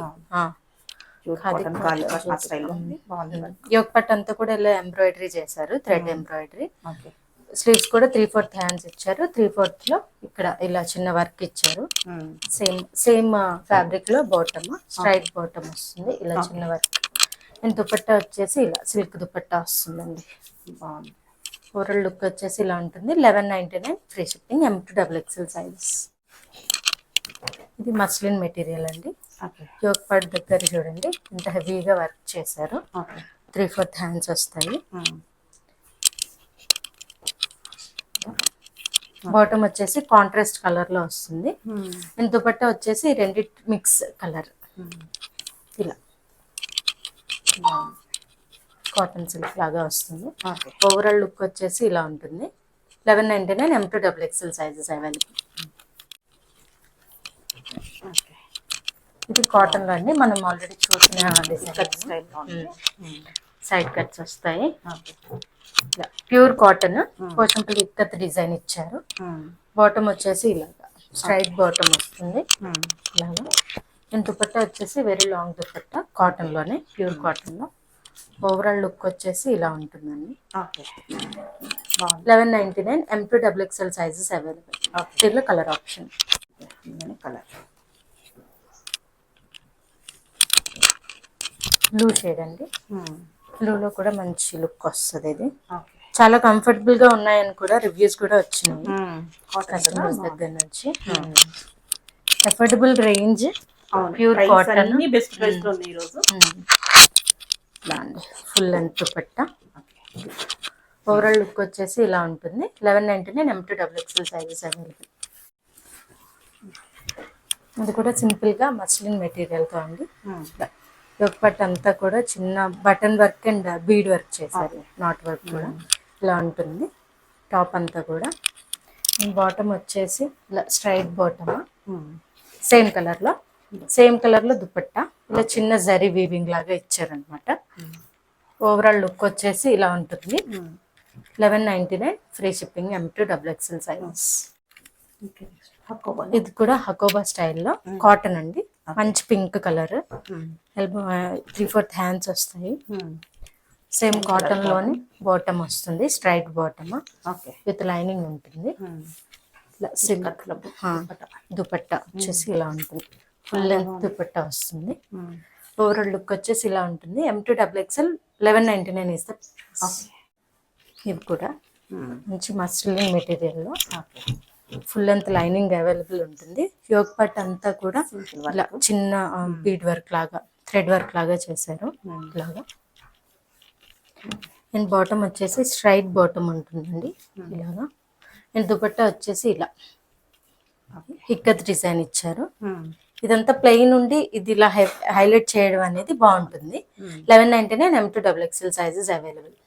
యోగ్ పట్ అంతా కూడా ఇలా ఎంబ్రాయిడరీ చేశారు, థ్రెడ్ ఎంబ్రాయిడరీ. స్లీవ్స్ కూడా 3/4 హ్యాండ్స్ ఇచ్చారు. 3/4 లో ఇక్కడ ఇలా చిన్న వర్క్ ఇచ్చారు. సేమ్ ఫ్యాబ్రిక్ లో బాటమ్, స్ట్రైట్ బాటమ్ వస్తుంది. ఇలా చిన్న వర్క్. అండ్ దుపట్టా వచ్చేసి ఇలా సిల్క్ దుపట్టా వస్తుందండి. ఓవరాల్ లుక్ వచ్చేసి ఇలా ఉంటుంది. 1199 ఫ్రీ షిప్పింగ్. M2XXL sizes. ఇది మస్లిన్ మెటీరియల్ అండి. యోగ్ పట్ దగ్గర చూడండి ఎంత హెవీగా వర్క్ చేశారు. 3/4 హ్యాండ్స్ వస్తాయి. బాటమ్ వచ్చేసి కాంట్రాస్ట్ కలర్ లో వస్తుంది. అండ్ దుపట్టా వచ్చేసి రెండు మిక్స్ కలర్. ఇలా కాటన్ సిల్క్ లాగా వస్తుంది. ఓవరాల్ లుక్ వచ్చేసి ఇలా ఉంటుంది. 1199. M2XXL sizes available. ఇది కాటన్ లో అండి. మనం ఆల్రెడీ చూసిన డిజైన్. సైడ్ కట్స్ వస్తాయి. Pure cotton Pochampally ikat design ఇచ్చారు. బాటమ్ వచ్చేసి ఇలాగా స్ట్రైట్ బాటమ్ వస్తుంది. ఇలాగా అండ్ దుపట్టా వచ్చేసి వెరీ లాంగ్ దుపట్టా కాటన్ లోనే, ప్యూర్ కాటన్ లో. ఓవరాల్ లుక్ వచ్చేసి ఇలా ఉంటుందండి. 1199 M2XXL సైజెస్ అవైలబుల్. దీనిలో కలర్ ఆప్షన్ బ్లూ షేడ్ అండి. బ్లూలో కూడా మంచి లుక్ వస్తుంది. ఇది చాలా కంఫర్టబుల్ గా ఉన్నాయని కూడా రివ్యూస్ కూడా వచ్చినాయి కస్టమర్స్ దగ్గర నుంచి. Affordable range, pure cotton, best price లో ఉన్నాయి ఈ రోజు. Full length dupatta. Overall look వచ్చేసి ఇలా ఉంటుంది. 1199 M2XXL సైజెస్ అవైలబుల్. ఇది కూడా సింపుల్ గా మస్లిన్ మెటీరియల్ తో అండి. యోగపట్ అంతా కూడా చిన్న button work and bead work చేశారు, నాట్ వర్క్ కూడా. ఇలా ఉంటుంది టాప్ అంతా కూడా. బాటమ్ వచ్చేసి ఇలా స్ట్రైట్ బాటమ్, సేమ్ కలర్ లో దుపట్టా. ఇలా చిన్న జరీ వీవింగ్ లాగా ఇచ్చారనమాట. ఓవరాల్ లుక్ వచ్చేసి ఇలా ఉంటుంది. 1199 ఫ్రీ షిప్పింగ్, M2XXL సైజ్. ఇది కూడా హకోబా స్టైల్లో కాటన్ అండి. మంచి పింక్ కలర్, 3/4 హ్యాండ్స్ వస్తాయి. సేమ్ కాటన్ లోని బాటమ్ వస్తుంది, స్ట్రైట్ బాటమ్ విత్ లైనింగ్ ఉంటుంది. దుపట్టా వచ్చేసి ఇలా ఉంటుంది, ఫుల్ లెంత్ దుపట్టా వస్తుంది. ఓవరాల్ లుక్ వచ్చేసి ఇలా ఉంటుంది. M2XXL 1199 ఇస్తే. ఇది కూడా మంచి మస్లిన్ మెటీరియల్లో ఫుల్ లెంత్ లైనింగ్ అవైలబుల్ ఉంటుంది. యోగ్ పట్ అంతా కూడా ఇలా చిన్న బీడ్ వర్క్ లాగా, థ్రెడ్ వర్క్ లాగా చేశారు ఇలాగా. అండ్ బాటమ్ వచ్చేసి స్ట్రైట్ బాటమ్ ఉంటుందండి ఇలాగా. అండ్ దుపట్టా వచ్చేసి ఇలా ఇక్కత్ డిజైన్ ఇచ్చారు. ఇదంతా ప్లెయిన్ ఉండి ఇది ఇలా హైలైట్ చేయడం అనేది బాగుంటుంది. 1199 M2XXL సైజెస్ అవైలబుల్.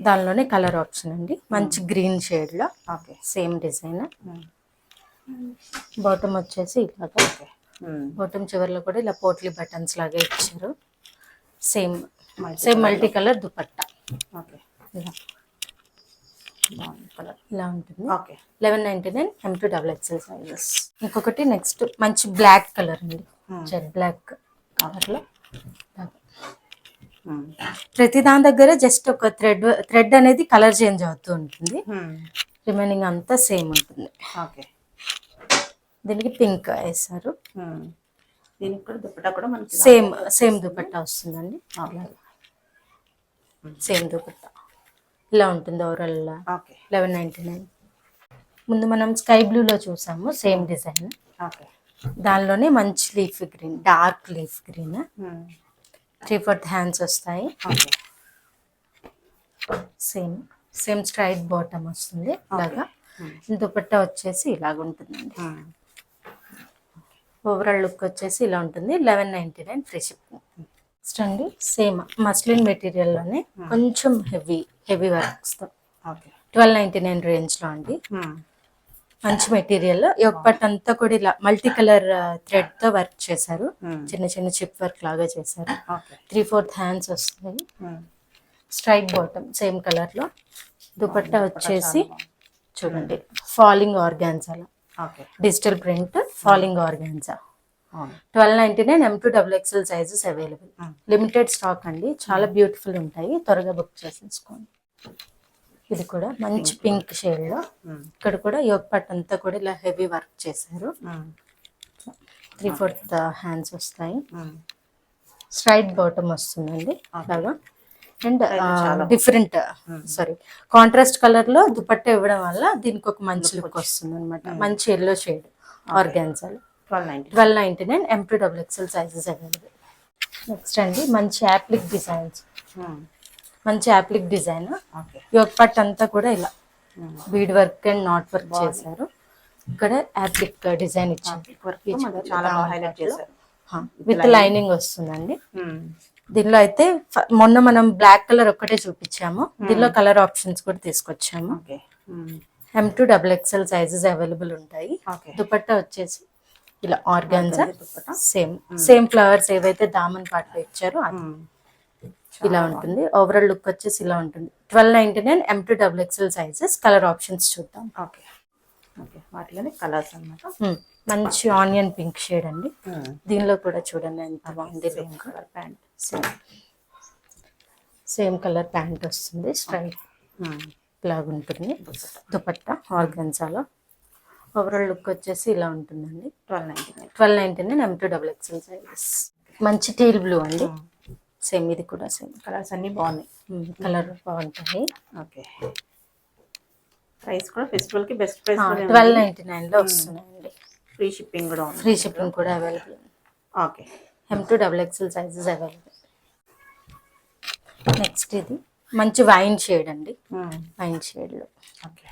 దానిలోనే కలర్ ఆప్షన్ అండి, మంచి గ్రీన్ షేడ్ లో సేమ్ డిజైన్. బాటమ్ వచ్చేసి ఇలాగా, బాటమ్ చివర్లో కూడా ఇలా పోట్లీ బటన్స్ లాగా ఇచ్చారు. సేమ్ మల్టీ కలర్ దుపట్టా ఇలా ఉంటుంది. 1199 M2XXL సైజెస్. ఇంకొకటి నెక్స్ట్ మంచి బ్లాక్ కలర్ అండి, జెడ్ బ్లాక్ కలర్ లో. ప్రతి దాని దగ్గర జస్ట్ ఒక థ్రెడ్ అనేది కలర్ చేంజ్ అవుతూ ఉంటుంది, రిమైనింగ్ అంతా సేమ్ ఉంటుంది. దీనికి పింక్ వేసారు. దీనికి కూడా దుపట్టా కూడా మనకి సేమ్ దుపట్టా వస్తుందండి. సేమ్ దుపట్టా ఇలా ఉంటుంది. ఓవరాల్ 1199. ముందు మనం స్కై బ్లూలో చూసాము సేమ్ డిజైన్. దానిలోనే మంచి leaf green, dark leaf green, 3/4 hands వస్తాయి. సేమ్ స్ట్రైట్ బాటమ్ వస్తుంది ఇలాగా. దుపట్టా వచ్చేసి ఇలాగ ఉంటుందండి. ఓవరాల్ లుక్ వచ్చేసి ఇలా ఉంటుంది. 1199 ఫ్రీ షిప్పింగ్. నెక్స్ట్ అండి సేమ్ మస్లిన్ మెటీరియల్లోనే కొంచెం హెవీ వర్క్స్తో 1299 రేంజ్లో అండి. మంచి మెటీరియల్. యోగపట్ అంతా కూడా ఇలా మల్టీ కలర్ థ్రెడ్ తో వర్క్ చేశారు, చిన్న చిన్న చిప్ వర్క్ లాగా చేశారు. 3/4 హ్యాండ్స్ వస్తాయి. స్ట్రైట్ బాటమ్ సేమ్ కలర్ లో. దుపట్టా వచ్చేసి చూడండి falling organza, digital print falling organza. 1299 M2XXL sizes available. Limited stock అండి, చాలా బ్యూటిఫుల్ ఉంటాయి, త్వరగా బుక్ చేసేసుకోండి. ఇది కూడా మంచి పింక్ షేడ్ లో. ఇక్కడ కూడా యోగ్ పట్ అంతా కూడా ఇలా హెవీ వర్క్ చేశారు. 3/4 హ్యాండ్స్ వస్తాయి. స్ట్రైట్ బాటమ్ వస్తుందండి అలాగా. అండ్ డిఫరెంట్ కాంట్రాస్ట్ కలర్ లో దుపట్టా ఇవ్వడం వల్ల దీనికి ఒక మంచి లుక్ వస్తుంది అనమాట. మంచి ఎల్లో షేడ్ ఆర్గాన్జాలో. 1299 M2XXL సైజెస్ అవైలబుల్. నెక్స్ట్ అండి మంచి యాప్లిక్ డిజైన్స్, మంచి యాప్లిక్ డిజైన్. యోగ్ పట్ అంతా కూడా ఇలా bead work and knot work చేశారు. ఇక్కడ యాప్లిక్ డిజైన్ ఇచ్చారు, విత్ లైనింగ్ వస్తుందండి. దీనిలో అయితే మొన్న మనం బ్లాక్ కలర్ ఒక్కటే చూపించాము, దీనిలో కలర్ ఆప్షన్స్ కూడా తీసుకొచ్చాము. M2XXL సైజెస్ అవైలబుల్ ఉంటాయి. దుపట్టా వచ్చేసి ఇలా ఆర్గాన్జా, సేమ్ ఫ్లవర్స్ ఏవైతే దామన్ పాటలో ఇచ్చారో అది. ఇలా ఉంటుంది. ఓవరాల్ లుక్ వచ్చేసి ఇలా ఉంటుంది. 1299 M2 XXL sizes. Colour options చూద్దాం. ఓకే ఓకే, వాటిలోనే కలర్స్ అనమాట. మంచి ఆనియన్ పింక్ షేడ్ అండి. దీనిలో కూడా చూడండి ఎంత బాగుంది. Colour pant, same colour pant వస్తుంది. స్ట్రైట్ లాగా ఉంటుంది. దుపట్టా ఆర్గన్జాలో. ఓవరాల్ లుక్ వచ్చేసి ఇలా ఉంటుందండి. 1299 M2 XXL సైజెస్. మంచి టీల్ బ్లూ అండి. సేమ్ ఇది కూడా సేమ్ కలర్స్ అన్ని బాగున్నాయి. కలర్ బాగుంటాయి. ఓకే, ప్రైస్ కూడా ఫెస్టివల్ కి బెస్ట్ ప్రైస్ 1299 లో వస్తున్నాయండి. ఫ్రీ షిప్పింగ్ కూడా ఉంది. ఫ్రీ షిప్పింగ్ కూడా available. Okay, M2 XXL sizes available. Next ఇది మంచి వైన్ షేడ్ అండి. వైన్ షేడ్ లో ఓకే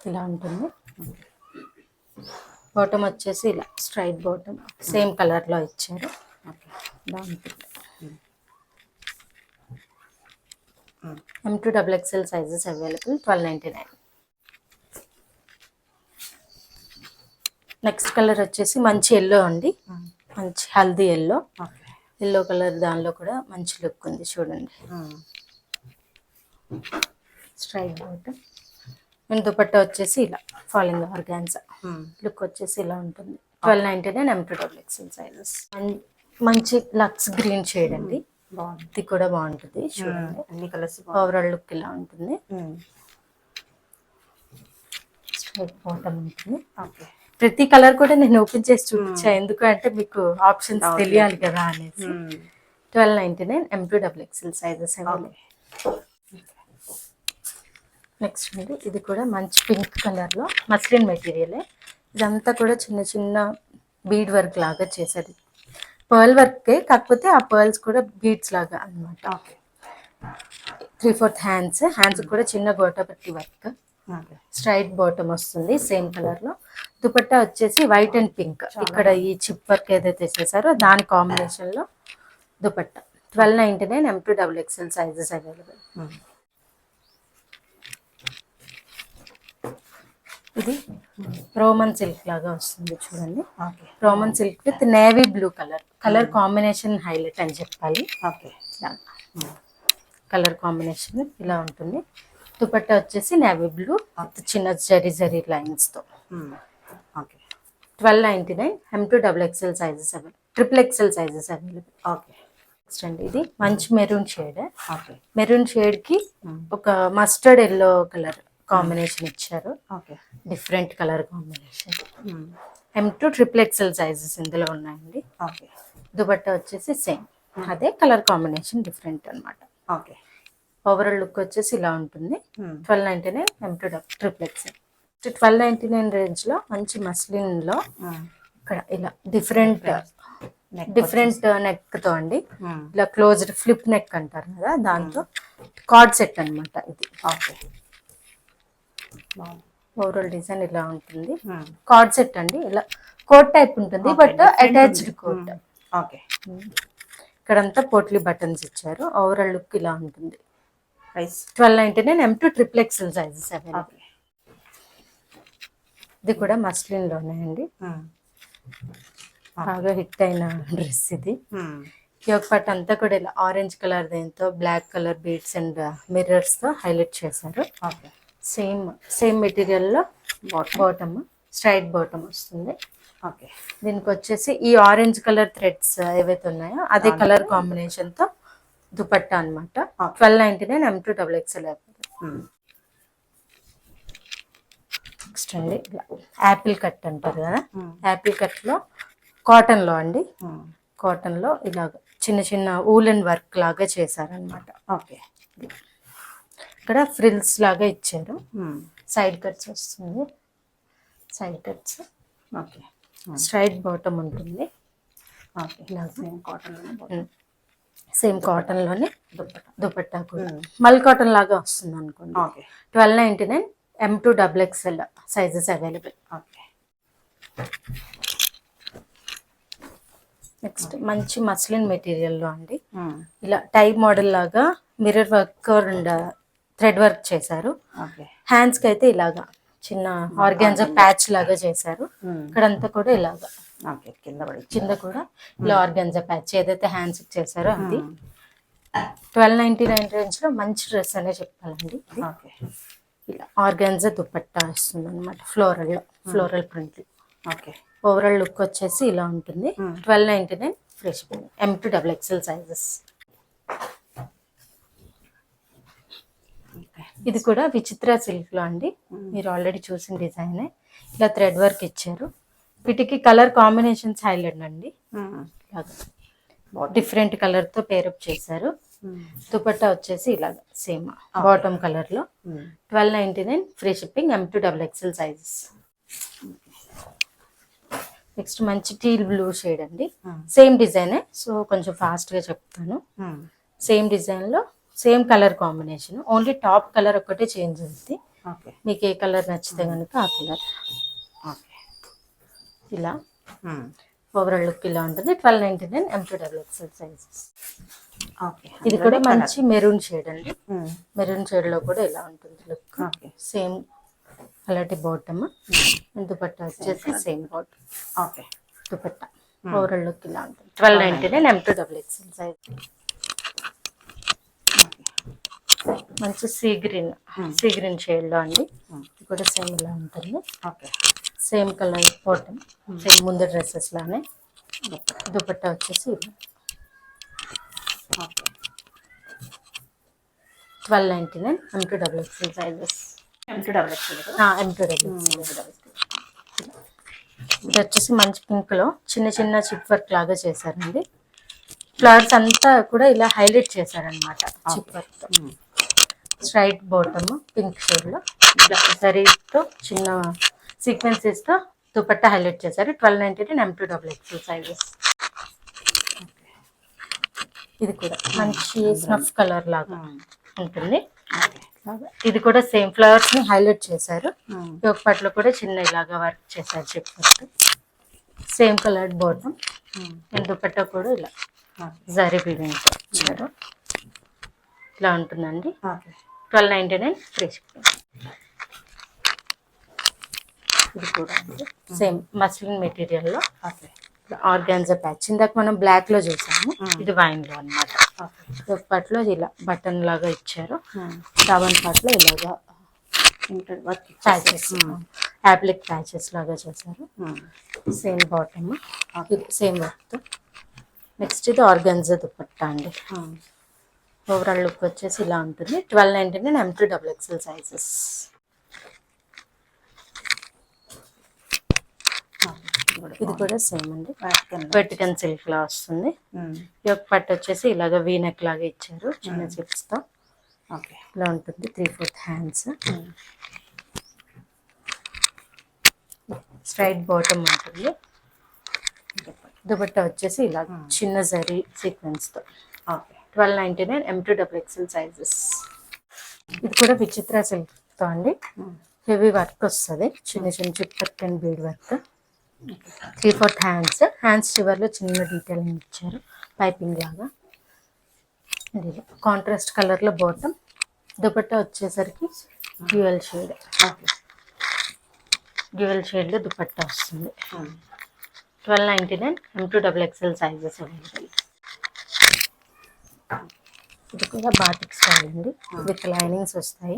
ఇలా ఉంటుంది. బాటమ్ వచ్చేసి ఇలా స్ట్రైట్ బాటమ్ సేమ్ కలర్ లో ఇచ్చారు. బాగుంటుంది. M2 XXL sizes available. 1299. Next colour వచ్చేసి మంచి ఎల్లో అండి. మంచి హల్దీ ఎల్లో. ఎల్లో కలర్ దానిలో కూడా మంచి లుక్ ఉంది చూడండి. స్ట్రైట్ బాటమ్ అండ్ దుపట్టా వచ్చేసి ఇలా ఫాలింగ్ ఆర్గాన్జా. లుక్ వచ్చేసి ఇలా ఉంటుంది. 1299 M2 XXL సైజెస్. మంచి లక్స్ గ్రీన్ షేడ్ అండి. ఇది కూడా బాగుంటుంది చూడండి. అన్ని కలర్స్ ఓవరాల్ లుక్ ఇలా ఉంటుంది. స్ట్రైట్ బాటమ్ ఉంటుంది. ఓకే, ప్రతి కలర్ కూడా నేను ఓపెన్ చేసి చూపించా, ఎందుకంటే మీకు ఆప్షన్స్ తెలియాలి కదా అనేసి. 1299 M2 XXL సైజెస్. నెక్స్ట్ అండి ఇది కూడా మంచి పింక్ కలర్ లో మస్లిన్ మెటీరియల్. ఇదంతా కూడా చిన్న చిన్న బీడ్ వర్క్ లాగా చేశారు. పర్ల్ వర్కే, కాకపోతే ఆ పర్ల్స్ కూడా బీడ్స్ లాగా అనమాట. 3/4 హ్యాండ్స్ కూడా చిన్న గోటాపట్టి వర్క్. స్ట్రైట్ బాటమ్ వస్తుంది సేమ్ కలర్ లో. దుపట్టా వచ్చేసి వైట్ అండ్ పింక్. ఇక్కడ ఈ చిప్ వర్క్ ఏదైతే చేశారో దాని కాంబినేషన్ లో dupatta. 1299 M2 XXL sizes available. ఇది రోమన్ సిల్క్ లాగా వస్తుంది చూడండి. Roman silk with navy blue colour combination highlight అని చెప్పాలి. ఓకే, కలర్ కాంబినేషన్ ఇలా ఉంటుంది. దుపట్టా వచ్చేసి నేవీ బ్లూ చిన్న జరీ లైన్స్ తో. Okay, 1299 M2 XXL sizes available. XXL sizes available. Okay, next అండి ఇది మంచి maroon shade. Okay, maroon shade కి ఒక మస్టర్డ్ ఎల్లో కలర్ కాంబినేషన్ ఇచ్చారు. Okay, different colour combination. M2 XXL sizes ఇందులో ఉన్నాయండి. ఓకే, దుపట్టా వచ్చేసి సేమ్ అదే కలర్ కాంబినేషన్ డిఫరెంట్ అన్నమాట. ఓకే, ఓవరాల్ లుక్ వచ్చేసి ఇలా ఉంటుంది. 1299 M2 XXL. 1299 రేంజ్ లో మంచి మస్లిన్ లో ఇక్కడ ఇలా డిఫరెంట్ నెక్ తో అండి. ఇలా క్లోజ్డ్ ఫ్లిప్ నెక్ అంటారు కదా, దాంతో కార్డ్ సెట్ అన్నమాట ఇది. ఓకే, ఓవరాల్ డిజైన్ ఇలా ఉంటుంది. కార్డ్ సెట్ అండి. ఇలా కోట్ టైప్ ఉంటుంది, బట్ అటాచ్డ్ కోట్. ఓకే, ఇక్కడంతా పోట్లీ బటన్స్ ఇచ్చారు. ఓవరాల్ లుక్ ఇలా ఉంటుంది. Price 1299 M2 XXL sizes available. ఇది కూడా మస్లిన్ లోనే అండి. బాగా హిట్ అయిన డ్రెస్ ఇది. యోగ్ పార్ట్ అంతా కూడా ఇలా ఆరెంజ్ కలర్ దీంతో black colour beads and mirrors తో హైలైట్ చేశారు. సేమ్ మెటీరియల్ లో బాటమ్ స్ట్రైట్ బాటమ్ వస్తుంది. ఓకే, దీనికి వచ్చేసి ఈ ఆరెంజ్ కలర్ థ్రెడ్స్ ఏవైతే ఉన్నాయో అదే కలర్ కాంబినేషన్ తో దుపట్టా అన్నమాట. 1299 M2 XXL. నెక్స్ట్ అండి యాపిల్ కట్ అంటారు కదా, యాపిల్ కట్ లో కాటన్ లో అండి. కాటన్ లో ఇలాగ చిన్న చిన్న ఊలెన్ వర్క్ లాగా చేశారనమాట. ఓకే, ఇక్కడ ఫ్రిల్స్ లాగా ఇచ్చారు. సైడ్ కట్స్ వస్తుంది. Side cuts. Okay, straight bottom ఉంటుంది. ఓకే, సేమ్ కాటన్ లోనే దుపట్టా కూడా మల్ కాటన్ లాగా వస్తుంది అనుకోండి. Okay, 1299 M2 XXL sizes available. Okay, next మంచి మస్లిన్ మెటీరియల్ లో అండి. ఇలా టై మోడల్ లాగా mirror work and thread work చేశారు. హ్యాండ్స్ కి అయితే ఇలాగా చిన్న ఆర్గాన్జా ప్యాచ్ లాగా చేశారు. ఇక్కడంతా కూడా ఇలాగా ఓకే, కింద పడి కింద కూడా ఇలా ఆర్గాన్జా ప్యాచ్ ఏదైతే హ్యాండ్స్ చేశారో అది 1299 రేంజ్ లో మంచి డ్రెస్ అనే చెప్పాలండి. ఓకే, ఇలా ఆర్గాన్జా దుపట్టా వస్తుంది అనమాట, floral print. Okay, overall look వచ్చేసి ఇలా ఉంటుంది. 1299 ఫ్రీ షిప్పింగ్, M2XXL సైజెస్. ఇది కూడా విచిత్ర సిల్క్ లో అండి, మీరు ఆల్రెడీ చూసిన డిజైన్. ఇలా థ్రెడ్ వర్క్ ఇచ్చారు, వీటికి కలర్ కాంబినేషన్స్ హైలైట్ అండి. డిఫరెంట్ కలర్ తో పేరప్ చేశారు. దుపట్టా వచ్చేసి ఇలాగ సేమ్ బాటమ్ కలర్ లో 1299 free shipping, M2XXL sizes. Next మంచి టీల్ బ్లూ షేడ్ అండి, సేమ్ డిజైన్, సో కొంచెం ఫాస్ట్ గా చెప్తాను. సేమ్ డిజైన్ లో same colour combination, only top colour ఒక్కటే చేంజ్ అవుతుంది. మీకు ఏ కలర్ నచ్చితే కనుక ఆ కలర్. ఇలా ఓవరాల్ లుక్ ఇలా ఉంటుంది. 1299 M2XXL సైజెస్. ఇది కూడా మంచి మెరూన్ షేడ్ అండి, మెరూన్ షేడ్ లో కూడా ఇలా ఉంటుంది లుక్. సేమ్ అలాంటి బాటమ్, దుపట్టా వచ్చేసి same bottom. Okay, dupatta overall look ఇలా ఉంటుంది. 1299 M2XXL సైజ్. మంచి సీ గ్రీన్ షేడ్ లో అండి, ఇది కూడా సేమ్ ఇలా ఉంటుంది. సేమ్ కలర్ బాటమ్, సేమ్ ముందు డ్రెస్సెస్ లానే. దుపట్టా వచ్చేసి 1299 M2XXL సైజెస్. M2XXL. ఇది వచ్చేసి మంచి పింక్ లో చిన్న చిన్న చిప్ వర్క్ లాగా చేశారండి. ఫ్లవర్స్ అంతా కూడా ఇలా హైలైట్ చేశారనమాట చిప్ వర్క్ తో. స్ట్రైట్ బాటమ్ పింక్ షేడ్ లో జరీతో చిన్న సీక్వెన్సెస్ తో దుపట్టా హైలైట్ చేశారు. 1299 M2XXL సైజెస్. ఇది కూడా మంచి స్నఫ్ కలర్ లాగా ఉంటుంది. ఇది కూడా సేమ్ ఫ్లవర్స్ ని హైలైట్ చేశారు. ఒక పట్లో కూడా చిన్న ఇలాగా వర్క్ చేశారు chip work. Same colour bottom, dupatta కూడా ఇలా జరీ వీవింగ్ ఇచ్చారు. ఇలా ఉంటుందండి. 1299 ఫ్రీ షిప్పింగ్. ఇది కూడా సేమ్ మస్లిన్ మెటీరియల్ లో ఆర్గాన్జా ప్యాచ్. ఇందాక మనం బ్లాక్ లో చూసాము, ఇది వైన్ లో అనమాట. ఒక పాటలో ఇలా బటన్ లాగా ఇచ్చారు, డబల్ పాటలో ఇలాగా ప్యాచెస్, యాప్లిక్ ప్యాచెస్ లాగా చేశారు. Same bottom, same work. Next ఇది ఆర్గాన్జా దుపట్టా అండి. ఓవరాల్ లుక్ వచ్చేసి ఇలా ఉంటుంది. 1299 M2XXL సైజెస్. ఇది కూడా సేమ్ అండి, వెటికన్ సిల్క్ లా వస్తుంది. ఈ యొక్క పట్టు వచ్చేసి ఇలాగ వీనెక్ లాగా ఇచ్చారు చిన్న చిప్స్ తో. ఇలా ఉంటుంది. 3/4 హ్యాండ్స్, స్ట్రైట్ బాటమ్ ఉంటుంది. దుపట్టా వచ్చేసి ఇలా చిన్న జరీ సీక్వెన్స్ తో. 1299 M2XXL సైజెస్. ఇది కూడా విచిత్ర సిల్క్ తో అండి, హెవీ వర్క్ వస్తుంది, చిన్న చిన్న chip work and bead work. 3/4 hands చివర్లో చిన్న డీటెయిలింగ్ ఇచ్చారు, పైపింగ్ లాగా. కాంట్రాస్ట్ కలర్ లో బాటమ్, దుపట్టా వచ్చేసరికి డ్యూయల్ షేడ్ లో దుపట్టా వస్తుంది. 1299 M2XXL సైజెస్ అవైలబుల్. ఇది కూడా బాటిక్ స్టైల్ అండి, విత్ లైనింగ్స్ వస్తాయి.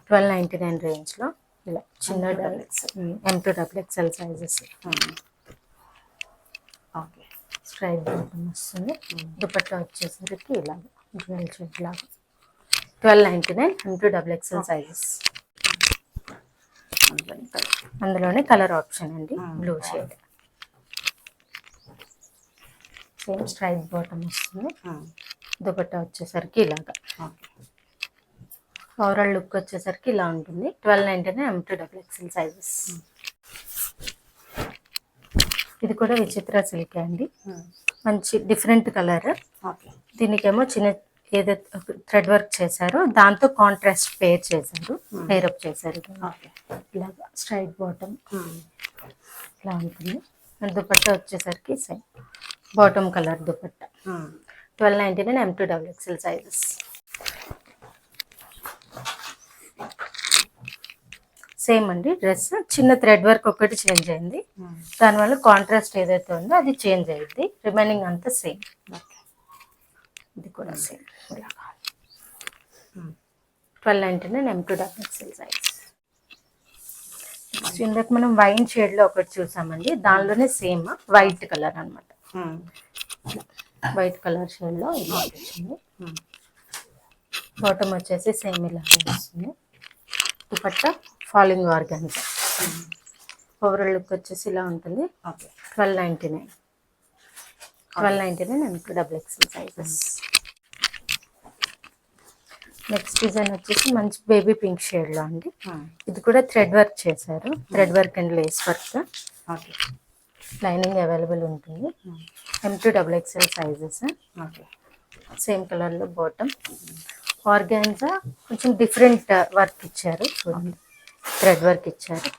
1299 రేంజ్ లో ఇలా చిన్న M2XXL సైజెస్. స్ట్రైట్ బాటమ్ వస్తుంది, దుపట్టా వచ్చేసరికి ఇలాగ డ్యూయల్ షేడ్ లాగా. 1299 M2XXL సైజెస్. అందులోనే కలర్ ఆప్షన్ అండి, blue shade. Same straight bottom వస్తుంది, దుపట్టా వచ్చేసరికి ఇలాగా. ఓవరాల్ లుక్ వచ్చేసరికి ఇలా ఉంటుంది. 1299 M2XXL సైజెస్. ఇది కూడా విచిత్ర సిల్క్ అండి, మంచి డిఫరెంట్ కలర్. దీనికేమో చిన్న ఏదైతే థ్రెడ్ వర్క్ చేశారో దాంతో కాంట్రాస్ట్ పేరప్ చేశారు. ఇలాగా స్ట్రైట్ బాటమ్ ఇలా ఉంటుంది. దుపట్టా వచ్చేసరికి same bottom colour dupatta. 1299 M2XXL sizes. Same అండి డ్రెస్, చిన్న థ్రెడ్ వర్క్ ఒకటి చేంజ్ అయింది, దానివల్ల కాంట్రాస్ట్ ఏదైతే ఉందో అది చేంజ్ అయింది, రిమైనింగ్ అంతా సేమ్. ఇది కూడా సేమ్. 1299 M2XL size. ఇందాక మనం వైన్ షేడ్ లో ఒకటి చూసామండి, దానిలోనే సేమ్ వైట్ కలర్ అన్నమాట. వైట్ కలర్ షేడ్ లో ఇది వచ్చింది. బాటమ్ వచ్చేసి సేమ్ ఇలా వస్తుంది. Dupatta falling organza. Overall look వచ్చేసి ఇలా ఉంటుంది. 1299 M2XL సైజెస్. నెక్స్ట్ డిజైన్ వచ్చేసి మంచి బేబీ పింక్ షేడ్ లో అండి. ఇది కూడా థ్రెడ్ వర్క్ చేశారు, thread work and lace work. Lining available ఉంటుంది. M2XL sizes. సేమ్ కలర్ లో బాటమ్. ఆర్గాన్జా కొంచెం డిఫరెంట్ వర్క్ ఇచ్చారు, చూడండి థ్రెడ్ వర్క్ ఇచ్చారు.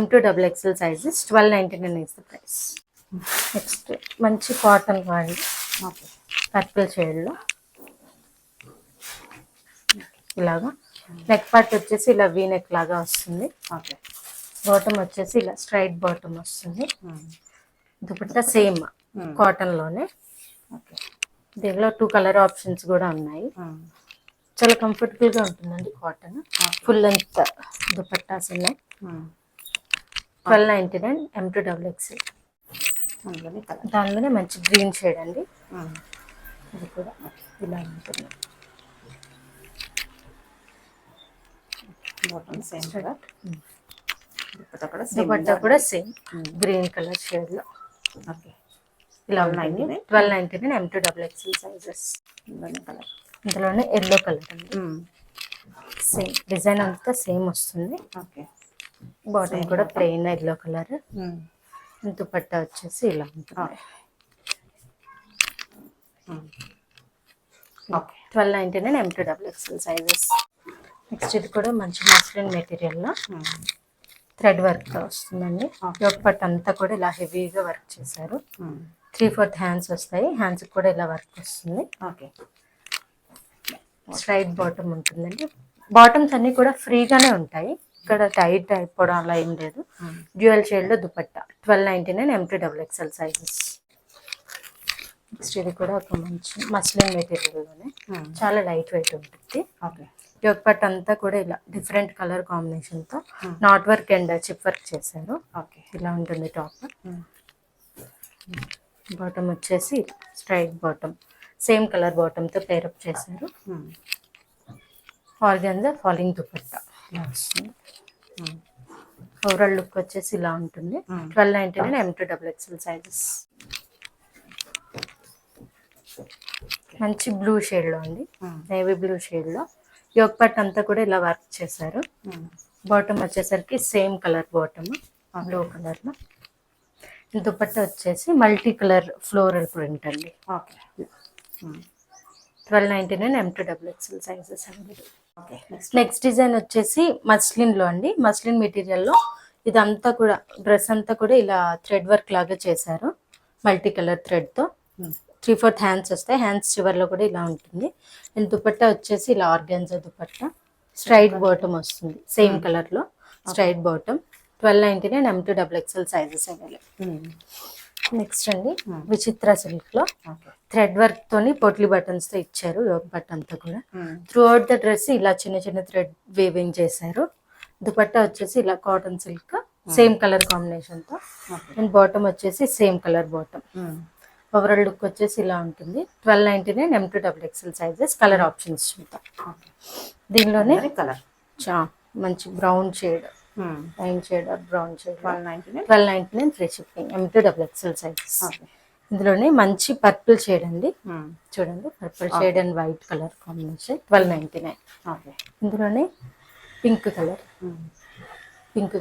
M2XL sizes. 1299 is the price. Next మంచి కాటన్ వాడి పర్పుల్ షేడ్ లో ఇలాగా. నెక్ పార్ట్ వచ్చేసి ఇలా వీ నెక్ లాగా వస్తుంది. బాటమ్ వచ్చేసి ఇలా స్ట్రైట్ బాటమ్ వస్తుంది. దుపట్టా సేమ్ కాటన్ లోనే. దీనిలో 2 కలర్ ఆప్షన్స్ కూడా ఉన్నాయి. చాలా కంఫర్టబుల్ గా ఉంటుందండి కాటన్. ఫుల్ లెంత్ దుపట్టాస్ ఉన్నాయి. 1299 M2XL. దానిలోనే మంచి గ్రీన్ షేడ్ అండి. ఇది కూడా ఇలా ఉంటుంది. దుపట్టా కూడా సేమ్ గ్రీన్ కలర్ షేడ్ లో ఇలా ఉన్నాయి. 1299 M2XL సైజెస్. ఇందులోనే ఎల్లో కలర్ అండి. సేమ్ డిజైన్ అంతా సేమ్ వస్తుంది. బాటమ్ కూడా ప్లెయిన్ ఎల్లో కలర్. దుపట్టా వచ్చేసి ఇలా ఉంటుంది. 1299 M2XL సైజెస్. నెక్స్ట్ ఇది కూడా మంచి మస్లిన్ మెటీరియల్ లో థ్రెడ్ వర్క్ తో వస్తుందండి. యోక్ పట్ అంతా కూడా ఇలా హెవీగా వర్క్ చేశారు. 3/4 హ్యాండ్స్ వస్తాయి. హ్యాండ్స్ కూడా ఇలా వర్క్ వస్తుంది. స్ట్రైట్ బాటమ్ ఉంటుందండి. బాటమ్స్ అన్ని కూడా ఫ్రీగానే ఉంటాయి, ఇక్కడ టైట్ అయిపోవడం అలా ఏం లేదు. డ్యూయల్ షేడ్ లో దుపట్టా. 1299 M2XL sizes. నెక్స్ట్ ఇది కూడా ఒక మంచి మస్లిన్ మెటీరియల్ లోనే చాలా లైట్ వెయిట్ ఉంటుంది. యోక్ పట్ అంతా కూడా ఇలా డిఫరెంట్ కలర్ కాంబినేషన్ తో not work and chip work చేశారు. ఇలా ఉంటుంది టాప్. బాటమ్ వచ్చేసి straight bottom, same colour bottom తో పేరప్ చేశారు. ఆర్గాన్జా ఫాలింగ్ దుపట్టా ఇలా వస్తుంది. ఓవరాల్ లుక్ వచ్చేసి ఇలా ఉంటుంది. 1299 M2XL సైజెస్. మంచి బ్లూ షేడ్ లో అండి, నేవీ బ్లూ షేడ్ లో యోక్ పట్ అంతా కూడా ఇలా వర్క్ చేశారు. బాటమ్ వచ్చేసరికి same colour bottom, blue colour లో. దుపట్టా వచ్చేసి మల్టీ కలర్ ఫ్లోరల్ ప్రింట్ అండి. 1299 M2XL సైజెస్ అండి. నెక్స్ట్ డిజైన్ వచ్చేసి మస్లిన్ లో అండి. మస్లిన్ మెటీరియల్ లో ఇదంతా కూడా డ్రెస్ అంతా కూడా ఇలా థ్రెడ్ వర్క్ లాగా చేశారు, మల్టీ కలర్ థ్రెడ్ తో. 3/4 హ్యాండ్స్ వస్తాయి. హ్యాండ్స్ చివర్లో కూడా ఇలా ఉంటుంది. అండ్ దుపట్టా వచ్చేసి ఇలా ఆర్గాన్జా దుపట్టా. స్ట్రైట్ బాటమ్ వస్తుంది, సేమ్ కలర్ లో straight bottom. 1299 M2XL sizes available. Next అండి విచిత్ర సిల్క్ లో థ్రెడ్ వర్క్ తోని పొట్లీ బటన్స్ తో ఇచ్చారు. యోక్ బట్ అంతా కూడా త్రూ అవుట్ ద డ్రెస్ ఇలా చిన్న చిన్న థ్రెడ్ వేవింగ్ చేశారు. దుపట్టా వచ్చేసి ఇలా cotton silk, same colour combination తో. అండ్ బాటమ్ వచ్చేసి same colour bottom. Overall look వచ్చేసి ఇలా ఉంటుంది. 1299 M2XL సైజెస్. కలర్ ఆప్షన్స్ చూద్దాం. దీనిలోనే కలర్ మంచి brown shade, wine shade are brown shade. 1299 free shipping. M2XL sizes. ఇందులోనే మంచి పర్పుల్ షేడ్ అండి, చూడండి purple shade and white colour combination. 1299. ఇందులోనే పింక్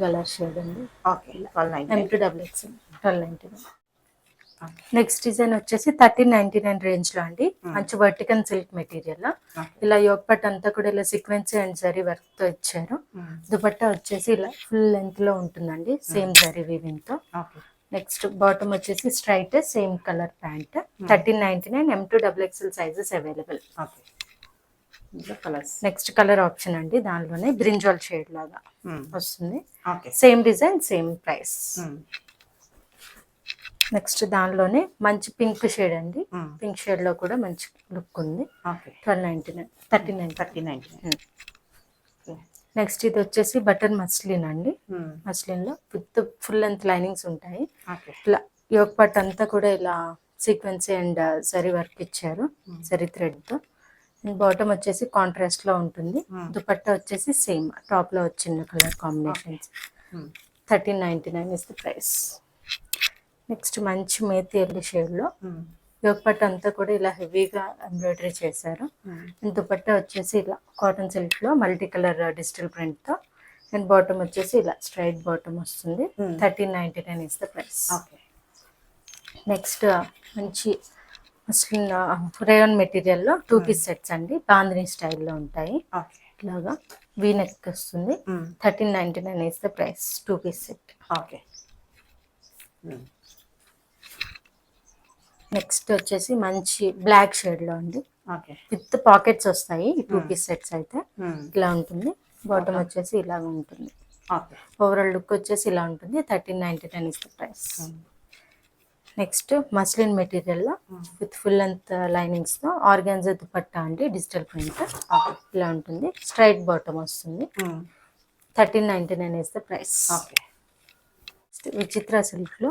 కలర్ షేడ్ అండి. M2XL 1299. నెక్స్ట్ డిజైన్ వచ్చేసి 1399 రేంజ్ లో అండి. మంచి వర్టికల్ సిల్క్ మెటీరియల్. ఇలా యోక్ పట్ అంతా కూడా ఇలా సీక్వెన్స్ అండ్ జరీ వర్క్ తో ఇచ్చారు. దుపట్టా వచ్చేసి ఇలా ఫుల్ లెంత్ లో ఉంటుందండి, సేమ్ జరీ వీవింగ్ తో. నెక్స్ట్ బాటమ్ వచ్చేసి straight same colour pant. 1399 M2XL sizes available. ఇందులో కలర్స్. నెక్స్ట్ కలర్ ఆప్షన్ అండి, దానిలోనే బ్రింజాల్ షేడ్ లాగా వస్తుంది. Okay. Same design same price. Next దానిలోనే మంచి పింక్ షేడ్ అండి. పింక్ షేడ్ లో కూడా మంచి లుక్ ఉంది. ఓకే. 1299 1399. నెక్స్ట్ ఇది వచ్చేసి బటన్ మస్లిన్ అండి. మస్లిన్ లో విత్ ఫుల్ లెంత్ లైనింగ్స్ ఉంటాయి. ఓకే. ఇలా యోగ్ పట్ అంతా కూడా ఇలా సీక్వెన్స్ అండ్ జరీ వర్క్ ఇచ్చారు, జరీ థ్రెడ్ తో. బాటమ్ వచ్చేసి కాంట్రాస్ట్ లో ఉంటుంది. దుపట్టా వచ్చేసి సేమ్ టాప్ లో వచ్చిన colour combinations. 1399 is the price. Next మంచి మేతి ఎల్లి షేడ్ లో యోగ్ పట్ అంతా కూడా ఇలా హెవీగా ఎంబ్రాయిడరీ చేశారు. అండ్ దుపట్టా వచ్చేసి ఇలా కాటన్ సిల్క్ లో మల్టీ కలర్ డిజిటల్ ప్రింట్ తో. అండ్ బాటమ్ వచ్చేసి ఇలా స్ట్రైట్ బాటమ్ వస్తుంది. 1399 ఇస్ ద ప్రైస్. నెక్స్ట్ మంచి మస్లిన్ రేయాన్ మెటీరియల్ లో 2 పీస్ సెట్స్ అండి. బాందిని స్టైల్లో ఉంటాయి. ఇలాగా వీ నెక్ వస్తుంది. 1399 is the price. 2 piece set. Okay. Next వచ్చేసి మంచి బ్లాక్ షేడ్ లో అండి. ఓకే. విత్ పాకెట్స్ వస్తాయి. 2 పీస్ సెట్స్ అయితే ఇలా ఉంటుంది. బాటమ్ వచ్చేసి ఇలా ఉంటుంది. ఓకే. ఓవరాల్ లుక్ వచ్చేసి ఇలా ఉంటుంది. 1399 is the price. Next muslin material లో విత్ ఫుల్ లెంత్ లైనింగ్స్ తో ఆర్గాన్జా దుపట్టా అండి. డిజిటల్ ప్రింట్ ఇలా ఉంటుంది. స్ట్రైట్ బాటమ్ వస్తుంది. 1399 ఇస్ ద ప్రైస్. విచిత్ర సిల్క్ లో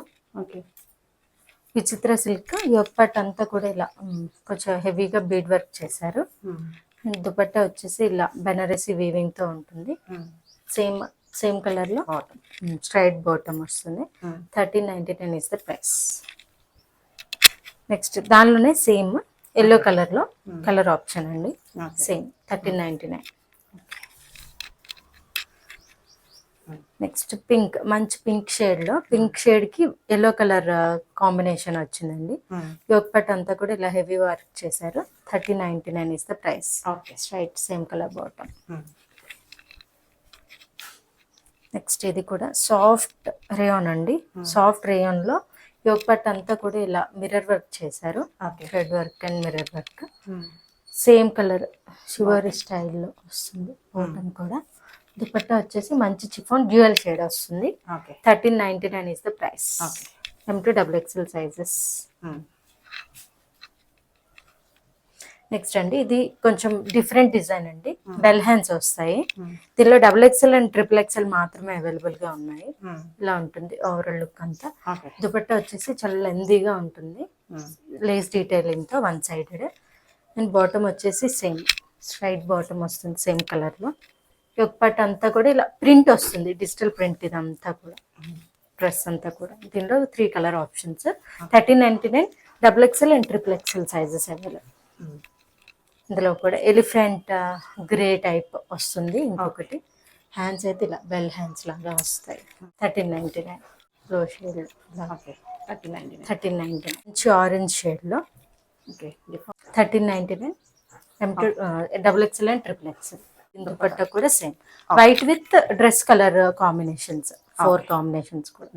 విచిత్ర సిల్క్ యోగ్ పట్ అంతా కూడా ఇలా కొంచెం హెవీగా బీడ్ వర్క్ చేశారు. దుపట్టా వచ్చేసి ఇలా బెనారసి వీవింగ్ తో ఉంటుంది. సేమ్ కలర్ లో స్ట్రైట్ బాటమ్ వస్తుంది. 1399 ఇస్ ద ప్రైస్. నెక్స్ట్ దానిలోనే సేమ్ ఎల్లో కలర్ లో కలర్ ఆప్షన్ అండి. సేమ్ 1399. నెక్స్ట్ పింక్, మంచి పింక్ షేడ్ లో పింక్ షేడ్ కి ఎల్లో కలర్ కాంబినేషన్ వచ్చిందండి. యోగ్ పట్ అంతా కూడా ఇలా హెవీ వర్క్ చేశారు. 1399 is the price. Straight same colour bottom. Next ఇది కూడా సాఫ్ట్ రేయాన్ అండి. సాఫ్ట్ రేయాన్ లో యోగ్ పట్ అంతా కూడా ఇలా మిర్రర్ వర్క్ చేశారు. Thread work and mirror work. Same colour shibori స్టైల్లో వస్తుంది. బాటమ్ కూడా. దుపట్టా వచ్చేసి మంచి చిఫాన్ డ్యూయల్ షేడ్ వస్తుంది. 1399 is the price. M2XXL sizes. Next అండి ఇది కొంచెం డిఫరెంట్ డిజైన్ అండి. బెల్ హ్యాండ్స్ వస్తాయి. దీనిలో XXL అండ్ XXL మాత్రమే అవైలబుల్ గా ఉన్నాయి. ఇలా ఉంటుంది ఓవరాల్ లుక్ అంతా. దుపట్టా వచ్చేసి చాలా లెందీగా ఉంటుంది. లేస్ డీటెయిలింగ్ తో వన్ సైడెడ్. అండ్ బాటమ్ వచ్చేసి సేమ్ స్ట్రైట్ బాటమ్ వస్తుంది. సేమ్ కలర్ లో యోగ్ పట్ అంతా కూడా ఇలా ప్రింట్ వస్తుంది. డిజిటల్ ప్రింట్ ఇదంతా కూడా డ్రెస్ అంతా కూడా. దీనిలో 3 colour options. 1399 XXL and XXL sizes available. ఇందులో కూడా ఎలిఫెంట్ గ్రే టైప్ వస్తుంది. ఇంకొకటి హ్యాండ్స్ అయితే ఇలా బెల్ హ్యాండ్స్ లాగా వస్తాయి. 1399 లో షేడ్. 1399 మంచి ఆరెంజ్ షేడ్ లో. 1399 XXL అండ్ XXL. దుపట్టా కూడా same white with dress colour combinations. 4 combinations కూడా.